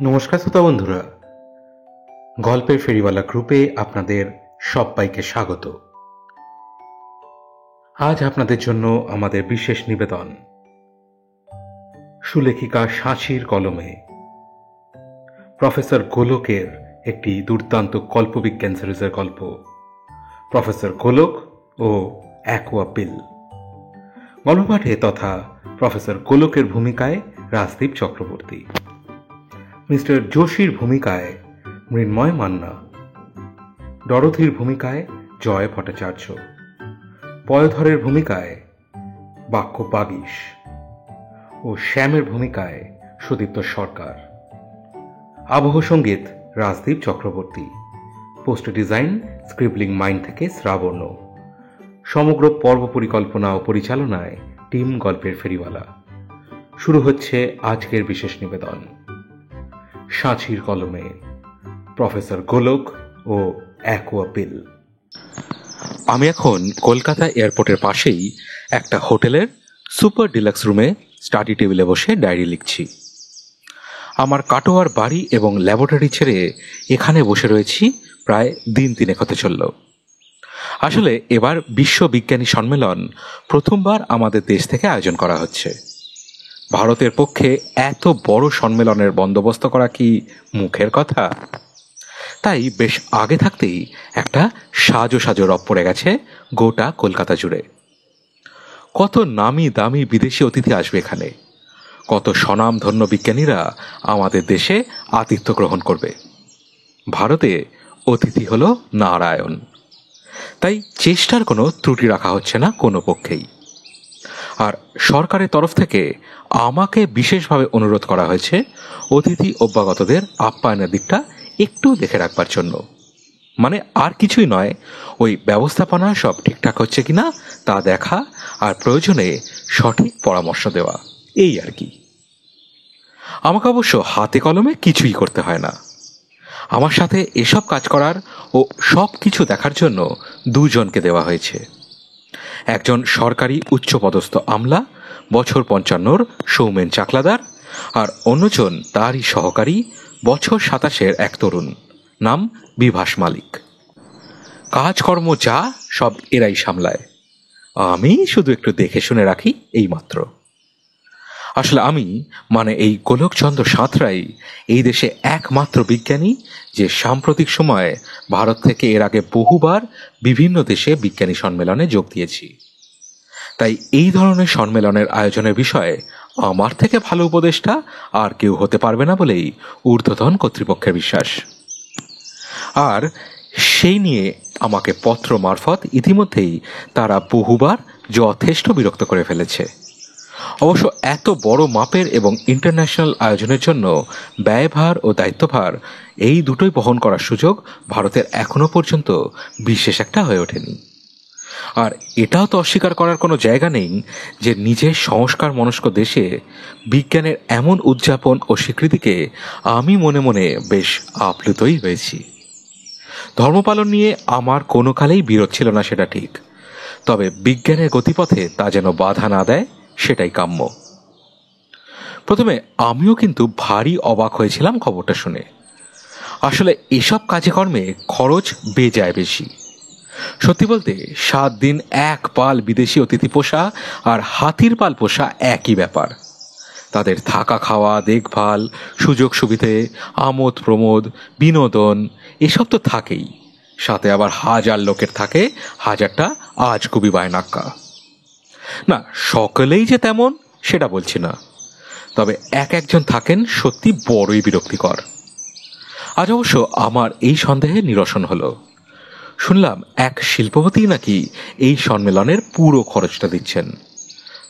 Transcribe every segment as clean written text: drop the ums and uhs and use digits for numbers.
নমস্কার শ্রোতা বন্ধুরা, গল্পের ফেরিওয়ালা গ্রুপে আপনাদের সবাইকে স্বাগত। আজ আপনাদের জন্য আমাদের বিশেষ নিবেদন, সুলেখিকা সাঁচির কলমে প্রফেসর গোলকের একটি দুর্দান্ত কল্পবিজ্ঞান সিরিজের গল্প, প্রফেসর গোলক ও অ্যাকোয়া পিল। গল্পপাঠে তথা প্রফেসর গোলকের ভূমিকায় রাজদীপ চক্রবর্তী, মিস্টার যোশীর ভূমিকায় মৃন্ময় মান্না, ডরথির ভূমিকায় জয় ভট্টাচার্য, পয়ধরের ভূমিকায় বাক্য বাগীশ ও শ্যামের ভূমিকায় সুদীপ্ত সরকার। আবহ সঙ্গীত Rajdeep Chakraborty, poster design scribbling mind থেকে শ্রাবণ। সমগ্র পর্ব পরিকল্পনা ও পরিচালনায় টিম গল্পের ফেরিওয়ালা। শুরু হচ্ছে আজকের বিশেষ নিবেদন, সাঁচির কলমে প্রফেসর গোলক ও অ্যাকোয়া পিল। আমি এখন কলকাতা এয়ারপোর্টের পাশেই একটা হোটেলের সুপার ডিলাক্স রুমে স্টাডি টেবিলে বসে ডায়েরি লিখছি। আমার কাটোয়ার বাড়ি এবং ল্যাবরেটরি ছেড়ে এখানে বসে রয়েছি প্রায় দিন তিনেক হতে চলল। আসলে এবার বিশ্ব বিজ্ঞানী সম্মেলন প্রথমবার আমাদের দেশ থেকে আয়োজন করা হচ্ছে। ভারতের পক্ষে এত বড় সম্মেলনের বন্দোবস্ত করা কি মুখের কথা? তাই বেশ আগে থাকতেই একটা সাজো সাজো রব পড়ে গেছে গোটা কলকাতা জুড়ে। কত নামি দামি বিদেশি অতিথি আসবে এখানে, কত স্বনামধন্য বিজ্ঞানীরা আমাদের দেশে আতিথ্য গ্রহণ করবে। ভারতে অতিথি হলো নারায়ণ, তাই চেষ্টার কোনো ত্রুটি রাখা হচ্ছে না কোনো পক্ষেই। আর সরকারের তরফ থেকে আমাকে বিশেষভাবে অনুরোধ করা হয়েছে অতিথি অভ্যাগতদের আপ্যায়নের দিকটা একটু দেখে রাখবার জন্য। মানে আর কিছুই নয়, ওই ব্যবস্থাপনা সব ঠিকঠাক হচ্ছে কিনা তা দেখা আর প্রয়োজনে সঠিক পরামর্শ দেওয়া, এই আর কি। আমাকে অবশ্য হাতে কলমে কিছুই করতে হয় না। আমার সাথে এসব কাজ করার ও সব কিছু দেখার জন্য দুজনকে দেওয়া হয়েছে। একজন সরকারি উচ্চপদস্থ আমলা, বছর 55 সৌমেন চাকলাদার, আর অন্যজন তারই সহকারী, বছর 27 এক তরুণ, নাম বিভাস মালিক। কাজকর্ম যা সব এরাই সামলায়, আমি শুধু একটু দেখে শুনে রাখি এই মাত্র। আসলে আমি মানে এই গোলকচন্দ্র সাঁতরাই এই দেশে একমাত্র বিজ্ঞানী যে সাম্প্রতিক সময়ে ভারত থেকে এর আগে বহুবার বিভিন্ন দেশে বিজ্ঞানী সম্মেলনে যোগ দিয়েছি। তাই এই ধরনের সম্মেলনের আয়োজনের বিষয়ে আমার থেকে ভালো উপদেষ্টা আর কেউ হতে পারবে না বলেই ঊর্ধ্বতন কর্তৃপক্ষের বিশ্বাস। আর সেই নিয়ে আমাকে পত্র মারফত ইতিমধ্যেই তারা বহুবার যথেষ্ট বিরক্ত করে ফেলেছে। অবশ্য এত বড় মাপের এবং ইন্টারন্যাশনাল আয়োজনের জন্য ব্যয়ভার ও দায়িত্বভার এই দুটোই বহন করার সুযোগ ভারতের এখনো পর্যন্ত বিশেষ একটা হয়ে ওঠেনি। আর এটাও তো অস্বীকার করার কোনো জায়গা নেই যে নিজের সংস্কার মনস্ক দেশে বিজ্ঞানের এমন উদযাপন ও স্বীকৃতিকে আমি মনে মনে বেশ আপ্লুতই হয়েছি। ধর্মপালন নিয়ে আমার কোনো কালেই বিরোধ ছিল না, সেটা ঠিক, তবে বিজ্ঞানের গতিপথে তা যেন বাধা না দেয় সেটাই কাম্য। প্রথমে আমিও কিন্তু ভারী অবাক হয়েছিলাম খবরটা শুনে। আসলে এসব কাজে কর্মে খরচ বেজায় বেশি। সত্যি বলতে 7 দিন এক পাল বিদেশি অতিথি পোষা আর হাতির পাল পোষা একই ব্যাপার। তাদের থাকা খাওয়া, দেখভাল, সুযোগ সুবিধে, আমোদ প্রমোদ, বিনোদন এসব তো থাকেই, সাথে আবার 1000 লোকের থাকে 1000টা আজগুবি বায়নাক্কা। না, সকলেই যে তেমন সেটা বলছি না, তবে একজন থাকেন সত্যি বড়ই বিরক্তিকর। আজ অবশ্য আমার এই সন্দেহে নিরসন হলো। শুনলাম এক শিল্পপতি নাকি এই সম্মেলনের পুরো খরচটা দিচ্ছেন,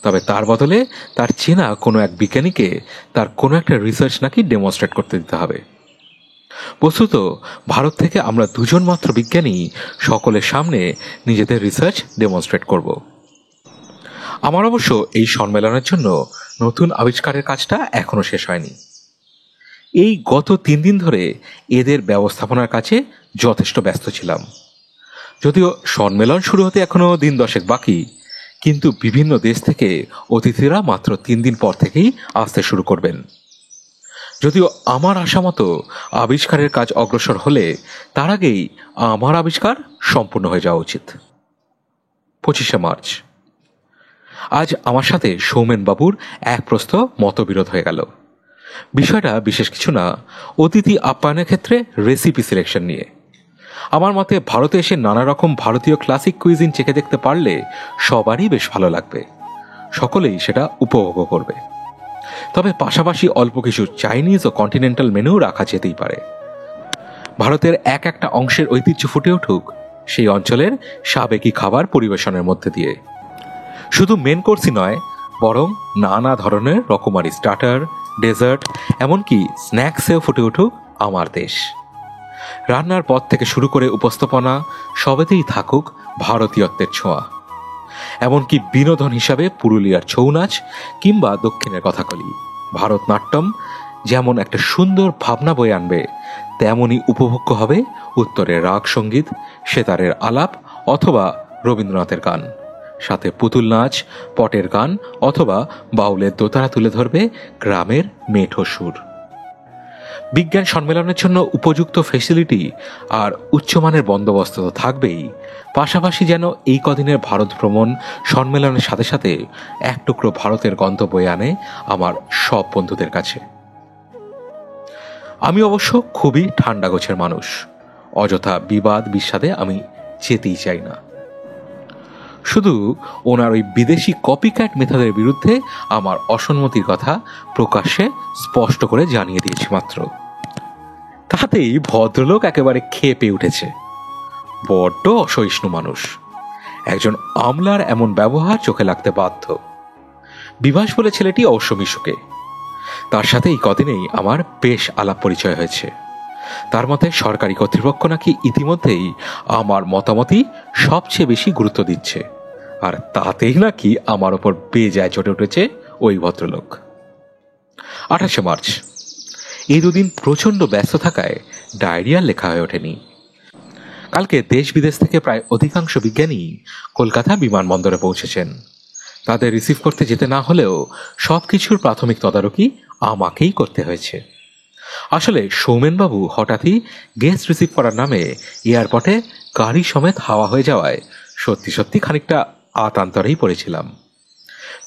তবে তার বদলে তার চেনা কোনো এক বিজ্ঞানীকে তার কোনো একটা রিসার্চ নাকি ডেমনস্ট্রেট করতে দিতে হবে। বস্তুত ভারত থেকে আমরা দুজন মাত্র বিজ্ঞানী সকলের সামনে নিজেদের রিসার্চ ডেমনস্ট্রেট করব। আমার অবশ্য এই সম্মেলনের জন্য নতুন আবিষ্কারের কাজটা এখনো শেষ হয়নি। এই গত 3 দিন ধরে এদের ব্যবস্থাপনার কাছে যথেষ্ট ব্যস্ত ছিলাম। যদিও সম্মেলন শুরু হতে এখনো দিন 10 বাকি, কিন্তু বিভিন্ন দেশ থেকে অতিথিরা মাত্র 3 দিন পর থেকেই আসতে শুরু করবেন। যদিও আমার আশা মতো আবিষ্কারের কাজ অগ্রসর হলে তার আগেই আমার আবিষ্কার সম্পূর্ণ হয়ে যাওয়া উচিত। 25শে মার্চ। আজ আমার সাথে সৌমেন বাবুর এক প্রস্থ মতবিরোধ হয়ে গেল। বিষয়টা বিশেষ কিছু না, অতিথি আপ্যায়নের ক্ষেত্রে রেসিপি সিলেকশন নিয়ে। আমার মতে ভারতে এসে নানা রকম ভারতীয় ক্লাসিক কুইজিন চেখে দেখতে পারলে সবারই বেশ ভালো লাগবে, সকলেই সেটা উপভোগ করবে। তবে পাশাপাশি অল্প কিছু চাইনিজ ও কন্টিনেন্টাল মেনুও রাখা যেতেই পারে। ভারতের এক একটা অংশের ঐতিহ্য ফুটে উঠুক সেই অঞ্চলের সাবেকি খাবার পরিবেশনের মধ্যে দিয়ে। শুধু মেন কোর্সই নয়, বরং নানা ধরনের রকমারি স্টার্টার, ডেজার্ট, এমনকি স্ন্যাক্সেও ফুটে উঠুক আমার দেশ। রান্নার পথ থেকে শুরু করে উপস্থাপনা সবেতেই থাকুক ভারতীয়ত্বের ছোঁয়া। এমনকি বিনোদন হিসাবে পুরুলিয়ার ছৌ নাচ কিংবা দক্ষিণের কথাকলি, ভারতনাট্যম যেমন একটা সুন্দর ভাবনা বয়ে আনবে, তেমনই উপভোগ্য হবে উত্তরের রাগ সঙ্গীত, সেতারের আলাপ অথবা রবীন্দ্রনাথের গান, সাথে পুতুল নাচ, পটের গান অথবা বাউলের দোতারা তুলে ধরবে গ্রামের মেঠো সুর। বিজ্ঞান সম্মেলনের জন্য উপযুক্ত ফেসিলিটি আর উচ্চমানের বন্দোবস্ত তো থাকবেই, পাশাপাশি যেন এই কদিনের ভারত ভ্রমণ সম্মেলনের সাথে সাথে এক টুকরো ভারতের গন্ধ বয়ে আনে আমার সব বন্ধুদের কাছে। আমি অবশ্য খুবই ঠান্ডা গোছের মানুষ, অযথা বিবাদ বিস্বাদে আমি যেতেই চাই না। শুধু ওনার ওই বিদেশি কপিক্যাট মেথডের বিরুদ্ধে আমার অসম্মতির কথা প্রকাশ্যে স্পষ্ট করে জানিয়ে দিয়েছি মাত্র। তাতেই ভদ্রলোক একেবারে খেপে উঠেছে। বড্ড অসহিষ্ণু মানুষ, একজন আমলার এমন ব্যবহার চোখে লাগতে বাধ্য। বিভাস বলে ছেলেটি অবশ্য মিশুকে, তার সাথে এই কদিনেই আমার বেশ আলাপ পরিচয় হয়েছে। তার মতে সরকারি কর্তৃপক্ষ নাকি ইতিমধ্যেই আমার মতামতই সবচেয়ে বেশি গুরুত্ব দিচ্ছে, আর তাতেই নাকি আমার ওপর বেজায় চটে উঠেছে ওই ভদ্রলোক। 28শে মার্চ। এই দুদিন প্রচণ্ড ব্যস্ত থাকায় ডায়েরিয়া লেখা হয়ে ওঠেনি। কালকে দেশ বিদেশ থেকে প্রায় অধিকাংশ বিজ্ঞানী কলকাতা বিমানবন্দরে পৌঁছেছেন। তাদের রিসিভ করতে যেতে না হলেও সবকিছুর প্রাথমিক তদারকি আমাকেই করতে হয়েছে। আসলে সৌমেনবাবু হঠাৎই গেস্ট রিসিভ করার নামে এয়ারপোর্টে গাড়ি সমেত হাওয়া হয়ে যাওয়ায় সত্যি সত্যি খানিকটা আতান্তরেই পড়েছিলাম।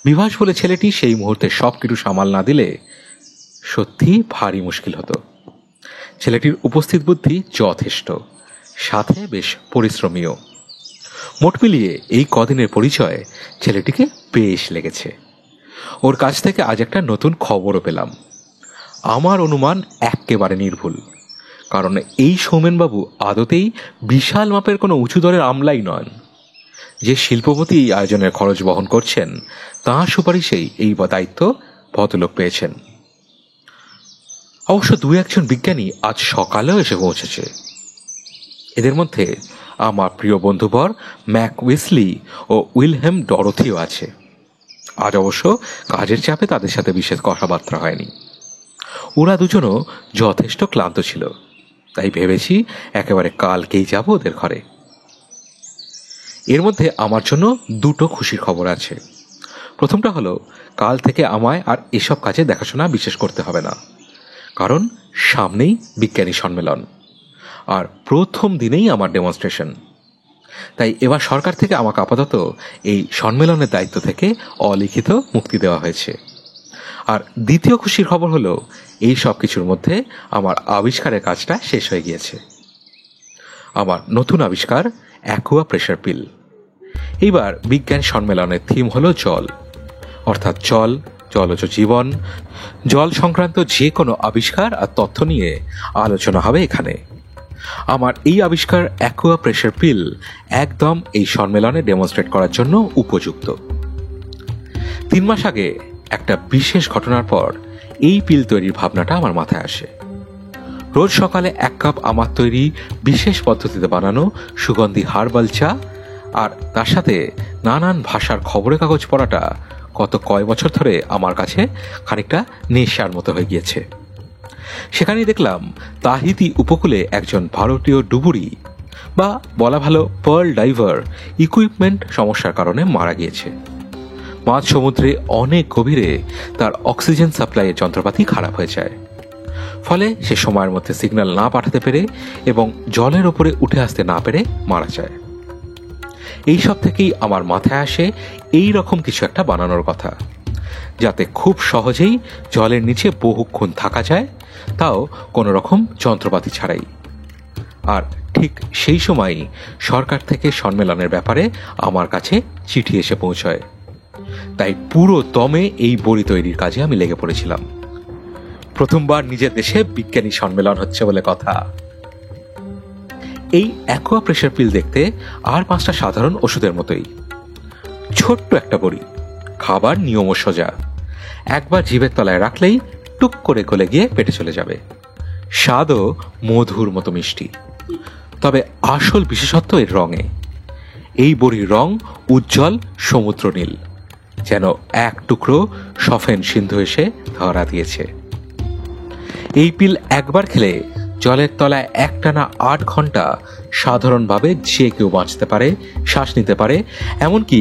বিভাস বলে ছেলেটি সেই মুহূর্তে সবকিছু সামাল না দিলে সত্যি ভারী মুশকিল হতো। ছেলেটির উপস্থিত বুদ্ধি যথেষ্ট, সাথে বেশ পরিশ্রমীও। মোট মিলিয়ে এই কদিনের পরিচয় ছেলেটিকে বেশ লেগেছে। ওর কাছ থেকে আজ একটা নতুন খবরও পেলাম। আমার অনুমান একেবারে নির্ভুল, কারণ এই সৌমেনবাবু আদতেই বিশাল মাপের কোনো উঁচু দরের আমলাই নন। যে শিল্পপতি এই আয়োজনের খরচ বহন করছেন তাঁর সুপারিশেই এই দায়িত্ব ভদ্রলোক পেয়েছেন। অবশ্য দু একজন বিজ্ঞানী আজ সকালেও এসে পৌঁছেছে। এদের মধ্যে আমার প্রিয় বন্ধুবর ম্যাক উইসলি ও উইলহেম ডরথিও আছে। আজ অবশ্য কাজের চাপে তাদের সাথে বিশেষ কথাবার্তা হয়নি। ওরা দুজনও যথেষ্ট ক্লান্ত ছিল, তাই ভেবেছি একেবারে কালকেই যাব ওদের ঘরে। এর মধ্যে আমার জন্য দুটো খুশির খবর আছে। প্রথমটা হলো, কাল থেকে আমায় আর এসব কাজে দেখাশোনা বিশেষ করতে হবে না, কারণ সামনেই বিজ্ঞানী সম্মেলন আর প্রথম দিনেই আমার ডেমনস্ট্রেশন। তাই এবার সরকার থেকে আমাকে আপাতত এই সম্মেলনের দায়িত্ব থেকে অলিখিত মুক্তি দেওয়া হয়েছে। আর দ্বিতীয় খুশির খবর হলো, এই সব কিছুর মধ্যে আমার আবিষ্কারের কাজটা শেষ হয়ে গিয়েছে। আমার নতুন আবিষ্কার অ্যাকুয়া প্রেশার পিল। এইবার বিজ্ঞান সম্মেলনের থিম হলো জল, অর্থাৎ জল, জলজ জীবন, জল সংক্রান্ত যে কোনো আবিষ্কার আর তথ্য নিয়ে আলোচনা হবে এখানে। আমার এই আবিষ্কার অ্যাকুয়া প্রেশার পিল একদম এই সম্মেলনে ডেমনস্ট্রেট করার জন্য উপযুক্ত। 3 মাস আগে একটা বিশেষ ঘটনার পর এই পিল তৈরির ভাবনাটা আমার মাথায় আসে। রোজ সকালে 1 কাপ আমার তৈরি বিশেষ পদ্ধতিতে বানানো সুগন্ধি হার্বাল চা আর তার সাথে নানান ভাষার খবরের কাগজ পড়াটা গত কয় বছর ধরে আমার কাছে খানিকটা নেশার মতো হয়ে গিয়েছে। সেখানেই দেখলাম তাহিতি উপকূলে একজন ভারতীয় ডুবুরি, বা বলা ভালো পার্ল ডাইভার, ইকুইপমেন্ট সমস্যার কারণে মারা গিয়েছে। মাঝ সমুদ্রে অনেক গভীরে তার অক্সিজেন সাপ্লাইয়ের যন্ত্রপাতি খারাপ হয়ে যায়। ফলে সে সময়ের মধ্যে সিগন্যাল না পাঠাতে পেরে এবং জলের ওপরে উঠে আসতে না পেরে মারা যায়। এইসব থেকেই আমার মাথায় আসে এই রকম কিছু একটা বানানোর কথা, যাতে খুব সহজেই জলের নিচে বহুক্ষণ থাকা যায়, তাও কোনো রকম যন্ত্রপাতি ছাড়াই। আর ঠিক সেই সময়ই সরকার থেকে সম্মেলনের ব্যাপারে আমার কাছে চিঠি এসে পৌঁছয়। তাই পুরো দমে এই বড়ি তৈরির কাজে আমি লেগে পড়েছিলাম। প্রথমবার নিজের দেশে বিজ্ঞানী সম্মেলন হচ্ছে বলে কথা। এই অ্যাকোয়া প্রেশার পিল দেখতে আর 5টা সাধারণ ওষুধের মতোই। ছোট্ট একটা বড়ি, খাবার নিয়ম সোজা, একবার জিভের তলায় রাখলেই টুক করে গলে গিয়ে পেটে চলে যাবে। স্বাদও মধুর মতো মিষ্টি। তবে আসল বিশেষত্ব এর রঙে। এই বড়ির রং উজ্জ্বল সমুদ্র নীল, যেন এক টুকরো সফেন সিন্ধু এসে ধরা দিয়েছে। এই পিল একবার খেলে জলের তলায় একটানা 8 ঘন্টা সাধারণভাবে যে কেউ বাঁচতে পারে, শ্বাস নিতে পারে, এমনকি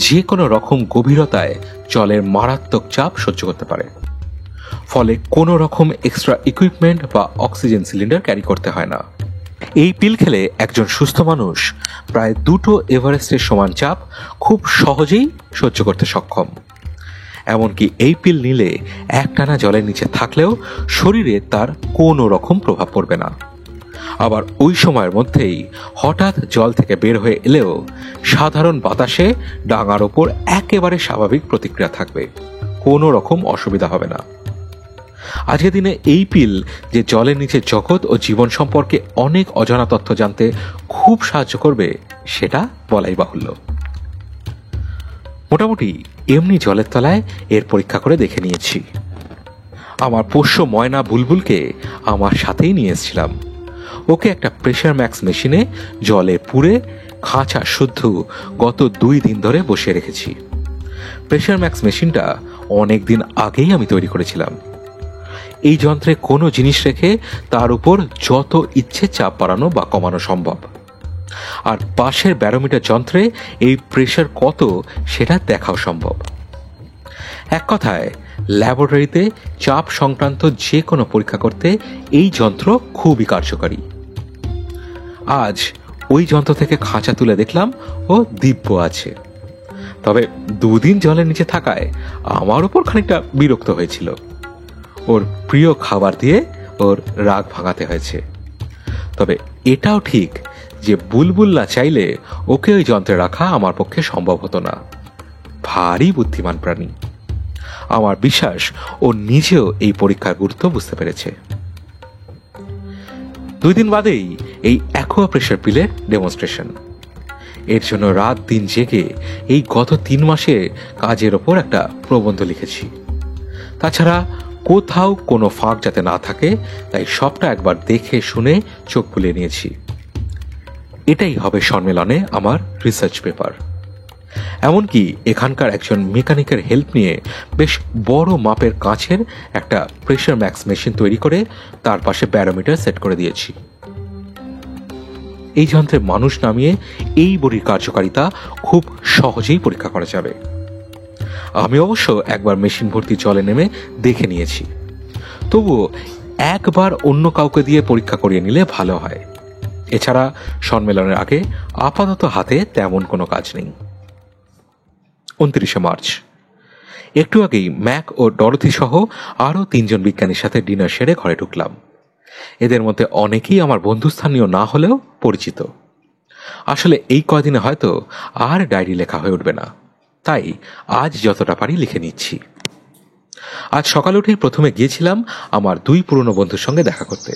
যে কোনো রকম গভীরতায় জলের মারাত্মক চাপ সহ্য করতে পারে। ফলে কোনো রকম এক্সট্রা ইকুইপমেন্ট বা অক্সিজেন সিলিন্ডার ক্যারি করতে হয় না। এই পিল খেলে একজন সুস্থ মানুষ প্রায় 2টো এভারেস্টের সমান চাপ খুব সহজেই সহ্য করতে সক্ষম। এমনকি এই পিল নিলে একটানা জলের নিচে থাকলেও শরীরে তার কোনো রকম প্রভাব পড়বে না। আবার ওই সময়ের মধ্যেই হঠাৎ জল থেকে বের হয়ে এলেও সাধারণ বাতাসে ডাঙার ওপর একেবারে স্বাভাবিক প্রতিক্রিয়া থাকবে, কোনো রকম অসুবিধা হবে না। আজকের দিনে এই পিল যে জলের নিচে জগৎ ও জীবন সম্পর্কে অনেক অজানা তথ্য জানতে খুব সাহায্য করবে সেটা বলাই বাহুল্য। মোটামুটি এমনি জলের তলায় এর পরীক্ষা করে দেখে নিয়েছি। আমার পোষ্য ময়না বুলবুলকে আমার সাথেই নিয়ে এসেছিলাম। ওকে একটা প্রেশার ম্যাক্স মেশিনে জলে পুরে খাঁচা শুদ্ধ গত 2 দিন ধরে বসিয়ে রেখেছি। প্রেশার ম্যাক্স মেশিনটা অনেক দিন আগেই আমি তৈরি করেছিলাম। এই যন্ত্রে কোনো জিনিস রেখে তার উপর যত ইচ্ছে চাপ বাড়ানো বা কমানো সম্ভব। আর পাশের ব্যারোমিটার যন্ত্রে এই প্রেশার কত সেটা দেখাও সম্ভব। এক কথায় ল্যাবরেটরিতে চাপ সংক্রান্ত যে কোনো পরীক্ষা করতে এই যন্ত্র খুবই কার্যকারী। আজ ওই যন্ত্র থেকে খাঁচা তুলে দেখলাম ও দিব্য আছে। তবে 2 দিন জলের নিচে থাকায় আমার উপর খানিকটা বিরক্ত হয়েছিল। ওর প্রিয় খাবার দিয়ে ওর রাগ ভাঙাতে হয়েছে। তবে এটাও ঠিক যে বুলবুল না চাইলে ওকে ওই যন্ত্রে রাখা আমার পক্ষে সম্ভব হতো না। ভারী বুদ্ধিমান প্রাণী। আমার বিশ্বাস ও নিজেও এই পরীক্ষার গুরুত্ব বুঝতে পেরেছে। 2 দিন বাদেই এই অ্যাকোয়া প্রেশার পিলের ডেমনস্ট্রেশন। এর জন্য রাত দিন জেগে এই গত 3 মাসে কাজের ওপর একটা প্রবন্ধ লিখেছি। তাছাড়া কোথাও কোনো ফাঁক যাতে না থাকে তাই সবটা একবার দেখে শুনে চোখ বুলিয়ে নিয়েছি। এটাই হবে সম্মেলনে আমার রিসার্চ পেপার। এমনকি এখানকার একজন মেকানিকের হেল্প নিয়ে বেশ বড় মাপের কাঁচের একটা প্রেশার ম্যাক্স মেশিন তৈরি করে তার পাশে ব্যারোমিটার সেট করে দিয়েছি। এই যন্ত্রে মানুষ নামিয়ে এই বড়ির কার্যকারিতা খুব সহজেই পরীক্ষা করা যাবে। আমি অবশ্য একবার মেশিন ভর্তি জলে নেমে দেখে নিয়েছি। তবুও একবার অন্য কাউকে দিয়ে পরীক্ষা করিয়ে নিলে ভালো হয়। এছাড়া সম্মেলনের আগে আপাতত হাতে তেমন কোনো কাজ নেই। 29শে মার্চ। একটু আগেই ম্যাক ও ডরথি সহ আরও 3 জন বিজ্ঞানীর সাথে ডিনার সেরে ঘরে ঢুকলাম। এদের মধ্যে অনেকেই আমার বন্ধুস্থানীয় না হলেও পরিচিত। আসলে এই কয়দিনে হয়তো আর ডায়েরি লেখা হয়ে উঠবে না, তাই আজ যতটা পারি লিখে নিচ্ছি। আজ সকালে উঠেই প্রথমে গিয়েছিলাম আমার 2 পুরনো বন্ধুর সঙ্গে দেখা করতে।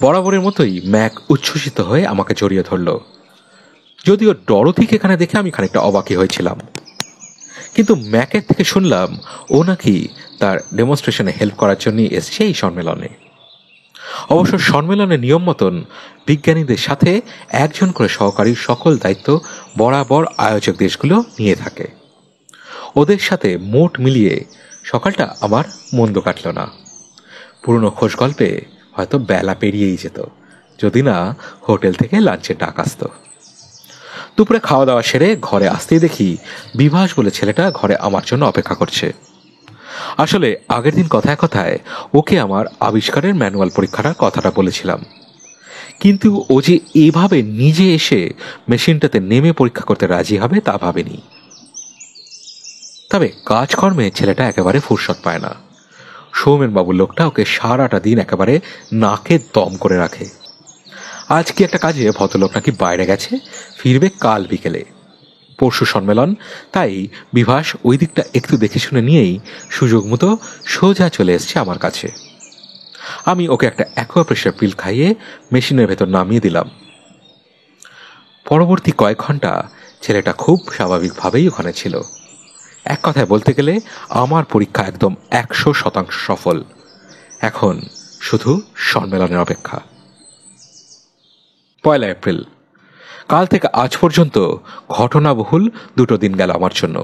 বরাবরের মতোই ম্যাক উচ্ছ্বসিত হয়ে আমাকে জড়িয়ে ধরল। যদিও ডরথিকে এখানে দেখে আমি খানিকটা অবাকই হয়েছিলাম, কিন্তু ম্যাকের থেকে শুনলাম ও নাকি তার ডেমনস্ট্রেশনে হেল্প করার জন্য এসছে এই সম্মেলনে। অবশ্য সম্মেলনের নিয়ম মতন বিজ্ঞানীদের সাথে একজন করে সহকারীর সকল দায়িত্ব বরাবর আয়োজক দেশগুলো নিয়ে থাকে। ওদের সাথে মোট মিলিয়ে সকালটা আমার মন্দ কাটল না। পুরনো খোঁজ গল্পে হয়তো বেলা পেরিয়েই যেত, যদি না হোটেল থেকে লাঞ্চের ডাক আসতো। দুপুরে খাওয়া দাওয়া সেরে ঘরে আসতেই দেখি বিভাস বলে ছেলেটা ঘরে আমার জন্য অপেক্ষা করছে। আসলে আগের দিন কথায় কথায় ওকে আমার আবিষ্কারের ম্যানুয়াল পরীক্ষাটার কথাটা বলেছিলাম, কিন্তু ও যে এভাবে নিজে এসে মেশিনটাতে নেমে পরীক্ষা করতে রাজি হবে তা ভাবেনি। তবে কাজকর্মে ছেলেটা একেবারে ফুরসত পায় না। সৌমেন বাবুর লোকটা ওকে সারাটা দিন একেবারে নাকে দম করে রাখে। আজ কি একটা কাজে ভদ্রলোক নাকি বাইরে গেছে, ফিরবে কাল বিকেলে, পরশু সম্মেলন, তাই বিভাস ওই দিকটা একটু দেখে শুনে নিয়েই সুযোগ মতো সোজা চলে এসছে আমার কাছে। আমি ওকে একটা অ্যাকোয়া প্রেশার পিল খাইয়ে মেশিনের ভেতর নামিয়ে দিলাম। পরবর্তী কয়েক ঘন্টা ছেলেটা খুব স্বাভাবিকভাবেই ওখানে ছিল। এক কথায় বলতে গেলে আমার পরীক্ষা একদম 100% সফল। এখন শুধু সম্মেলনের অপেক্ষা। 1 এপ্রিল, কাল থেকে আজ পর্যন্ত ঘটনাবহুল 2 দিন গেল আমার জন্য।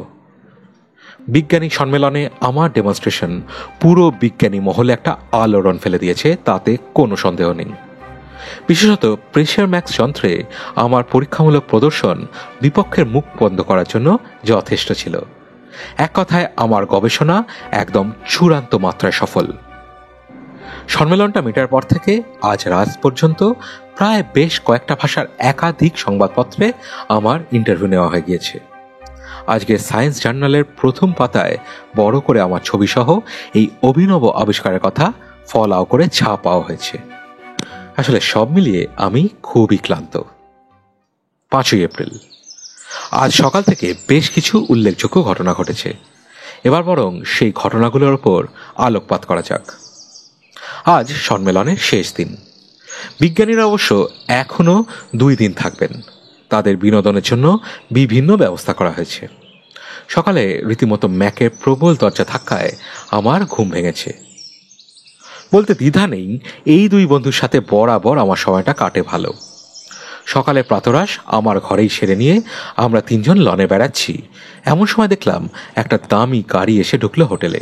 বিজ্ঞানী সম্মেলনে আমার ডেমনস্ট্রেশন পুরো বিজ্ঞানী মহলে একটা আলোড়ন ফেলে দিয়েছে, তাতে কোনো সন্দেহ নেই। বিশেষত প্রেশার ম্যাক্স যন্ত্রে আমার পরীক্ষামূলক প্রদর্শন বিপক্ষের মুখ বন্ধ করার জন্য যথেষ্ট ছিল। এক কথায় আমার গবেষণা একদম চূড়ান্ত মাত্রায় সফল। সম্মেলনটা মেটার পর থেকে আজ রাত পর্যন্ত প্রায় বেশ কয়েকটা ভাষার একাধিক সংবাদপত্রে আমার ইন্টারভিউ নেওয়া হয়ে গিয়েছে। আজকে সায়েন্স জার্নালের প্রথম পাতায় বড় করে আমার ছবি সহ এই অভিনব আবিষ্কারের কথা ফলাও করে ছাপাও হয়েছে। আসলে সব মিলিয়ে আমি খুবই ক্লান্ত। 5 এপ্রিল, আজ সকাল থেকে বেশ কিছু উল্লেখযোগ্য ঘটনা ঘটেছে। এবার বরং সেই ঘটনাগুলোর ওপর আলোকপাত করা যাক। আজ সম্মেলনের শেষ দিন। বিজ্ঞানীরা অবশ্য এখনো 2 দিন থাকবেন। তাদের বিনোদনের জন্য বিভিন্ন ব্যবস্থা করা হয়েছে। সকালে রীতিমতো ম্যাকের প্রবল দরজা ধাক্কায় আমার ঘুম ভেঙেছে। বলতে দ্বিধা নেই, এই 2 বন্ধুর সাথে বরাবর আমার সময়টা কাটে ভালো। সকালে প্রাতরাশ আমার ঘরেই সেরে নিয়ে আমরা 3 জন লনে বেড়াচ্ছি, এমন সময় দেখলাম একটা দামি গাড়ি এসে ঢুকলো হোটেলে।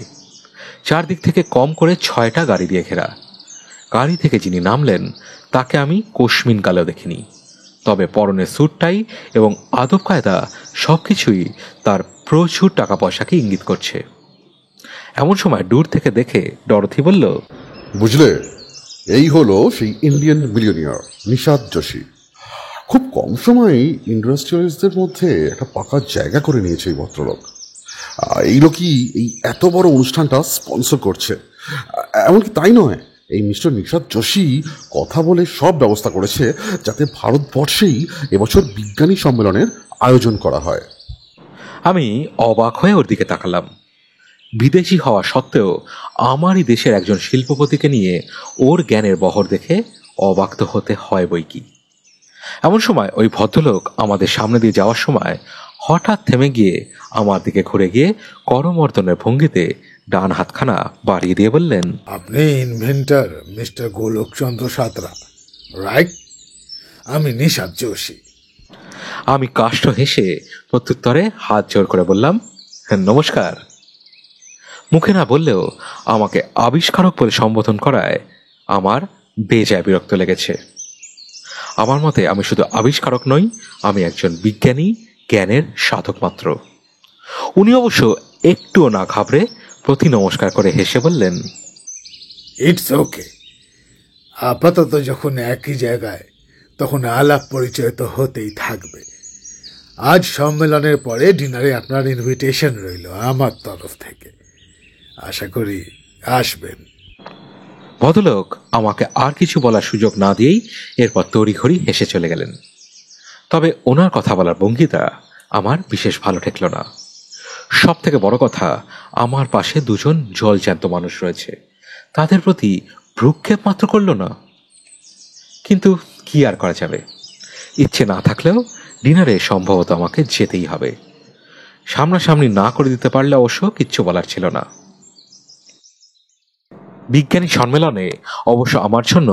চারদিক থেকে কম করে 6টা গাড়ি দিয়ে ঘেরা। গাড়ি থেকে যিনি নামলেন তাকে আমি কোশমিন কালেও দেখিনি, তবে পরনে স্যুটটাই এবং আদব কায়দা সবকিছুই তার প্রচুর টাকা পয়সাকে ইঙ্গিত করছে। এমন সময় দূর থেকে দেখে ডরথি বলল, বুঝলে, এই হলো সেই ইন্ডিয়ান মিলিয়নিয়ার নিশাদ যোশী। খুব কম সময়েই ইন্ডাস্ট্রিয়ালিস্টদের মধ্যে একটা পাকা জায়গা করে নিয়েছে এই ভদ্রলোক। এই লোকই এই এত বড় অনুষ্ঠানটা স্পন্সর করছে। এমনকি তাই নয়, এই মিস্টার নিশাদ যোশী কথা বলে সব ব্যবস্থা করেছে যাতে ভারতবর্ষেই এবছর বিজ্ঞানী সম্মেলনের আয়োজন করা হয়। আমি অবাক হয়ে ওর দিকে তাকালাম। বিদেশি হওয়া সত্ত্বেও আমারই দেশের একজন শিল্পপতিকে নিয়ে ওর জ্ঞানের বহর দেখে অবাক তো হতে হয় বই কি। এমন সময় ওই ভদ্রলোক আমাদের সামনে দিয়ে যাওয়ার সময় হঠাৎ থেমে গিয়ে আমার দিকে ঘুরে গিয়ে করমর্দনের ভঙ্গিতে ডান হাতখানা বাড়িয়ে দিয়ে বললেন, আপনি inventor mister Golokchandra Santra, right? আমি নিশাদ যোশী। আমি কাষ্ঠ হেসে প্রত্যুত্তরে হাত জোর করে বললাম, নমস্কার। মুখে না বললেও আমাকে আবিষ্কারক বলে সম্বোধন করায় আমার বেজায় বিরক্ত লেগেছে। আমার মতে আমি শুধু আবিষ্কারক নই, আমি একজন বিজ্ঞানী, জ্ঞানের সাধক মাত্র। উনি অবশ্য একটুও না ঘাবড়ে প্রতি নমস্কার করে হেসে বললেন, ইটস ওকে। আপাতত যখন একই জায়গায়, তখন আলাপ পরিচয় তো হতেই থাকবে। আজ সম্মেলনের পরে ডিনারে আপনার ইনভিটেশন রইল আমার তরফ থেকে। আশা করি আসবেন। ভদ্রলোক আমাকে আর কিছু বলার সুযোগ না দিয়েই এরপর তড়িঘড়ি হেসে চলে গেলেন। তবে ওনার কথা বলার ভঙ্গিটা আমার বিশেষ ভালো ঠেকল না। সব থেকে বড় কথা, আমার পাশে 2 জন জলজ্যান্ত মানুষ রয়েছে, তাদের প্রতি ভ্রুক্ষেপ মাত্র করল না। কিন্তু কি আর করা যাবে, ইচ্ছে না থাকলেও ডিনারে সম্ভবত আমাকে যেতেই হবে। সামনাসামনি না করে দিতে পারলে অবশ্য কিচ্ছু বলার ছিল না। বিজ্ঞানী সম্মেলনে অবশ্য আমার জন্য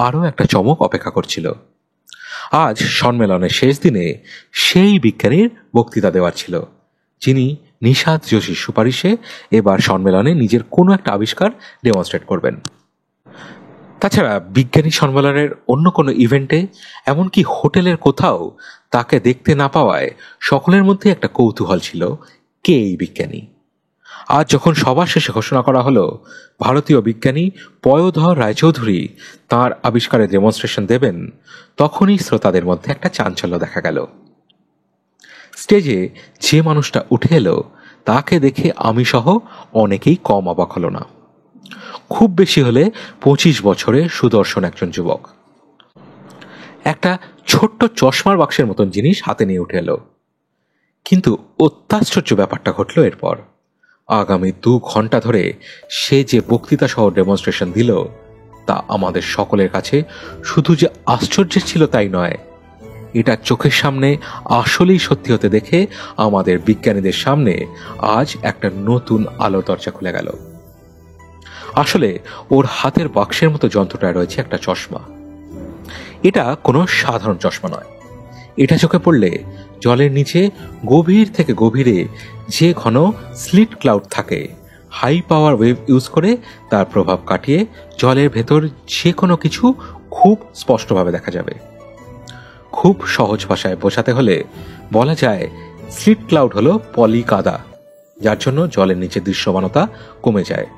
আরও একটা চমক অপেক্ষা করছিল। আজ সম্মেলনের শেষ দিনে সেই বিজ্ঞানীর বক্তৃতা দেওয়ার ছিল, যিনি নিশাদ যোশীর সুপারিশে এবার সম্মেলনে নিজের কোনো একটা আবিষ্কার ডেমনস্ট্রেট করবেন। তাছাড়া বিজ্ঞানী সম্মেলনের অন্য কোনো ইভেন্টে, এমনকি হোটেলের কোথাও তাকে দেখতে না পাওয়ায় সকলের মধ্যে একটা কৌতূহল ছিল, কে এই বিজ্ঞানী। আজ যখন সবার শেষে ঘোষণা করা হলো ভারতীয় বিজ্ঞানী পয়োধর রায়চৌধুরী তাঁর আবিষ্কারের ডেমনস্ট্রেশন দেবেন, তখনই শ্রোতাদের মধ্যে একটা চাঞ্চল্য দেখা গেল। স্টেজে যে মানুষটা উঠে এলো তাকে দেখে আমি সহ অনেকেই কম অবাক হলো না। খুব বেশি হলে 25 বছরে সুদর্শন একজন যুবক। একটা ছোট্ট চশমার বাক্সের মতন জিনিস হাতে নিয়ে উঠে এলো। কিন্তু অত্যাশ্চর্য ব্যাপারটা ঘটল এরপর। আগামী 2 ঘন্টা ধরে সে যে বক্তৃতা সহ ডেমনস্ট্রেশন দিল তা আমাদের সকলের কাছে শুধু যে আশ্চর্যের ছিল তাই নয়, এটা চোখের সামনে আসলেই সত্যি হতে দেখে আমাদের বিজ্ঞানীদের সামনে আজ একটা নতুন আলো দরজা খুলে গেল। আসলে ওর হাতের বাক্সের মতো যন্ত্রটায় রয়েছে একটা চশমা। এটা কোনো সাধারণ চশমা নয়। এটা চোখে পড়লে জলের নিচে গভীর থেকে গভীরে যে ঘন স্লিট ক্লাউড থাকে, হাই পাওয়ার ওয়েভ ইউজ করে তার প্রভাব কাটিয়ে জলের ভেতর যে কোনো কিছু খুব স্পষ্টভাবে দেখা যাবে। খুব সহজ ভাষায় বোঝাতে হলে বলা যায় স্লিট ক্লাউড হলো পলি কাদা, যার জন্য জলের নিচে দৃশ্যমানতা কমে যায়।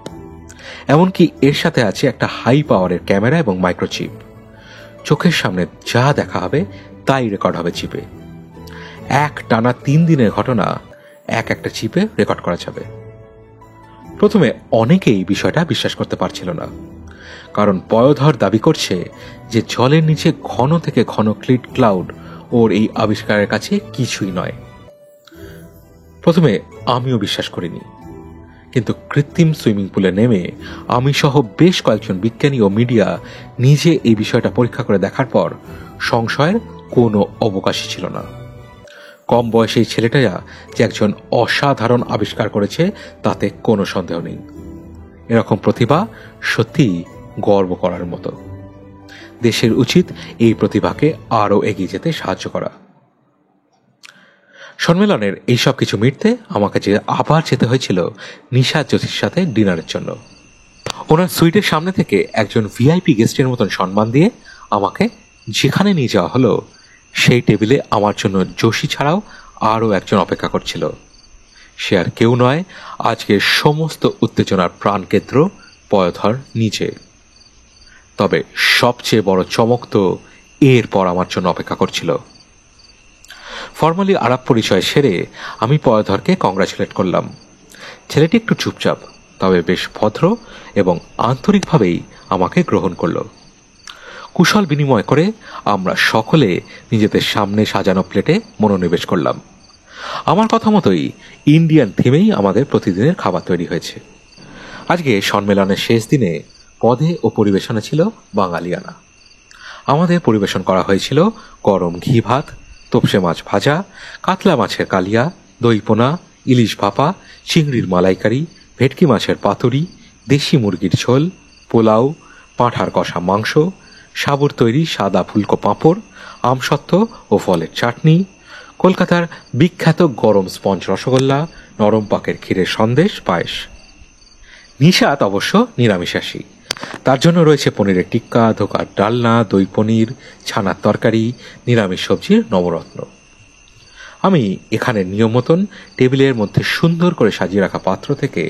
এমনকি এর সাথে আছে একটা হাই পাওয়ারের ক্যামেরা এবং মাইক্রোচিপ। চোখের সামনে যা দেখা হবে তাই রেকর্ড হবে চিপে। এক টানা 3 দিনের ঘটনা একটা চিপে রেকর্ড করা যাবে। প্রথমে অনেকেই বিষয়টা বিশ্বাস করতে পারছিল না, কারণ পয়োধর দাবি করছে যে জলের নিচে ঘন থেকে ঘন ক্লিট ক্লাউড ওর এই আবিষ্কারের কাছে কিছুই নয়। প্রথমে আমিও বিশ্বাস করিনি, কিন্তু কৃত্রিম সুইমিং পুলে নেমে আমি সহ বেশ কয়েকজন বিজ্ঞানী ও মিডিয়া নিজে এই বিষয়টা পরীক্ষা করে দেখার পর সংশয়ের কোনো অবকাশই ছিল না। কম বয়সী ছেলেটা যে একজন অসাধারণ আবিষ্কার করেছে তাতে কোনো সন্দেহ নেই। এরকম প্রতিভা সত্যিই গর্ব করার মতো। দেশের উচিত এই প্রতিভাকে আরও এগিয়ে যেতে সাহায্য করা। সম্মেলনের এইসব কিছু মিটতে আমাকে যে আবার যেতে হয়েছিল নিশাদ জ্যোতির সাথে ডিনারের জন্য। ওনার সুইটের সামনে থেকে একজন ভিআইপি গেস্টের মতন সম্মান দিয়ে আমাকে যেখানে নিয়ে যাওয়া হলো সেই টেবিলে আমার জন্য যোশী ছাড়াও আরও একজন অপেক্ষা করছিল। সে আর কেউ নয়, আজকের সমস্ত উত্তেজনার প্রাণকেন্দ্র পয়োধর নিজে। তবে সবচেয়ে বড় চমক তো এরপর আমার জন্য অপেক্ষা করছিল। ফর্মালি আলাপ পরিচয় সেরে আমি পয়োধরকে কংগ্রাচুলেট করলাম। ছেলেটি একটু চুপচাপ, তবে বেশ ভদ্র এবং আন্তরিকভাবেই আমাকে গ্রহণ করল। কুশল বিনিময় করে আমরা সকলে নিজেদের সামনে সাজানো প্লেটে মনোনিবেশ করলাম। আমার কথা মতোই ইন্ডিয়ান থিমেই আমাদের প্রতিদিনের খাবার তৈরি হয়েছে। আজকে সম্মেলনের শেষ দিনে পদে ও পরিবেশনে ছিল বাঙালিয়ানা। আমাদের পরিবেশন করা হয়েছিল গরম ঘি ভাত, তোপসে মাছ ভাজা, কাতলা মাছের কালিয়া, দই পোনা, ইলিশ ভাপা, চিংড়ির মালাইকারি, ভেটকি মাছের পাতুরি, দেশি মুরগির ঝোল, পোলাও, পাঁঠার কষা মাংস, সাবুর তৈরি সাদা ফুলকো পাঁপড়, আমসত্ত্ব ও ফলের চাটনি, কলকাতার বিখ্যাত গরম স্পঞ্জ রসগোল্লা, নরম পাকের ক্ষীরের সন্দেশ, পায়েস। নিশাত অবশ্য নিরামিষাশী, তার জন্য রয়েছে পনিরের টিক্কা, ধোকার ডালনা, দই পনির, ছানার তরকারি, নিরামিষ সবজির নবরত্ন। আমি এখানে নিয়ম মতন টেবিলের মধ্যে সুন্দর করে সাজিয়ে রাখা পাত্র থেকে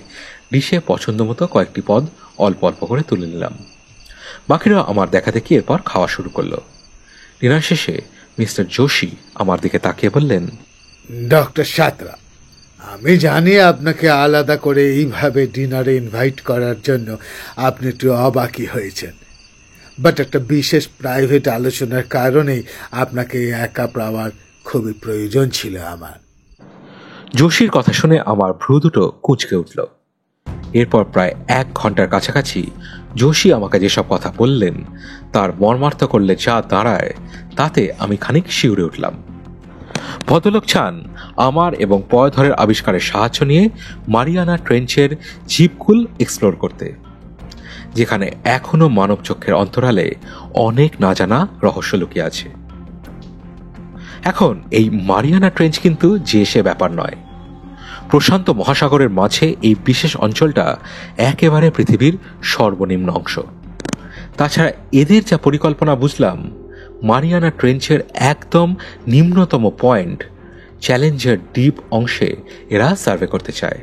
ডিশে পছন্দ মতো কয়েকটি পদ অল্প অল্প করে তুলে নিলাম। বাকিরা আমার দেখা দেখি এরপর খাওয়া শুরু করলো। ডিনার শেষে মিস্টার যোশী আমার দিকে তাকিয়ে বললেন, ডক্টর সাঁতরা, আমি জানি আপনাকে আলাদা করে এইভাবে ডিনারে ইনভাইট করার জন্য আপনি একটু অবাকই হয়েছেন, বাট একটা বিশেষ প্রাইভেট আলোচনার কারণেই আপনাকে একা পাওয়ার খুবই প্রয়োজন ছিল আমার। যোশীর কথা শুনে আমার ভ্রু দুটো কুঁচকে উঠল। এরপর প্রায় 1 ঘন্টার কাছাকাছি যোশী আমাকে যেসব কথা বললেন তার মর্মার্থ করলে যা দাঁড়ায় তাতে আমি খানিক শিউরে উঠলাম। ভদ্রলোক চান আমার এবং পয়োধরের আবিষ্কারের সাহায্য নিয়ে মারিয়ানা ট্রেঞ্চের জীবকুল এক্সপ্লোর করতে, যেখানে এখনো মানব চক্ষের অন্তরালে অনেক না জানা রহস্য লুকিয়ে আছে। এখন এই মারিয়ানা ট্রেঞ্চ কিন্তু যে সে ব্যাপার নয়। প্রশান্ত মহাসাগরের মাঝে এই বিশেষ অঞ্চলটা একেবারে পৃথিবীর সর্বনিম্ন অংশ। তাছাড়া এদের যা পরিকল্পনা বুঝলাম, মারিয়ানা ট্রেঞ্চের একদম নিম্নতম পয়েন্ট চ্যালেঞ্জার ডিপ অংশে এরা সার্ভে করতে চায়,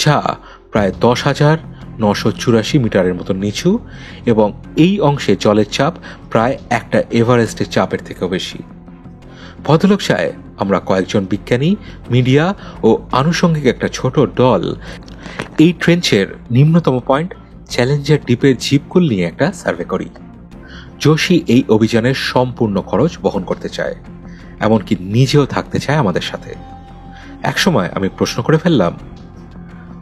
যা প্রায় 10,984 মিটারের মতো নিচু, এবং এই অংশে জলের চাপ প্রায় একটা এভারেস্টের চাপের থেকেও বেশি। ভদ্রলোক চায় আমরা কয়েকজন বিজ্ঞানী, মিডিয়া ও আনুষঙ্গিক একটা ছোট দল এই ট্রেঞ্চের নিম্নতম পয়েন্ট চ্যালেঞ্জার ডিপের জিপকুল নিয়ে একটা সার্ভে করি। যোশী এই অভিযানের সম্পূর্ণ খরচ বহন করতে চায়, এমনকি নিজেও থাকতে চায় আমাদের সাথে। একসময় আমি প্রশ্ন করে ফেললাম,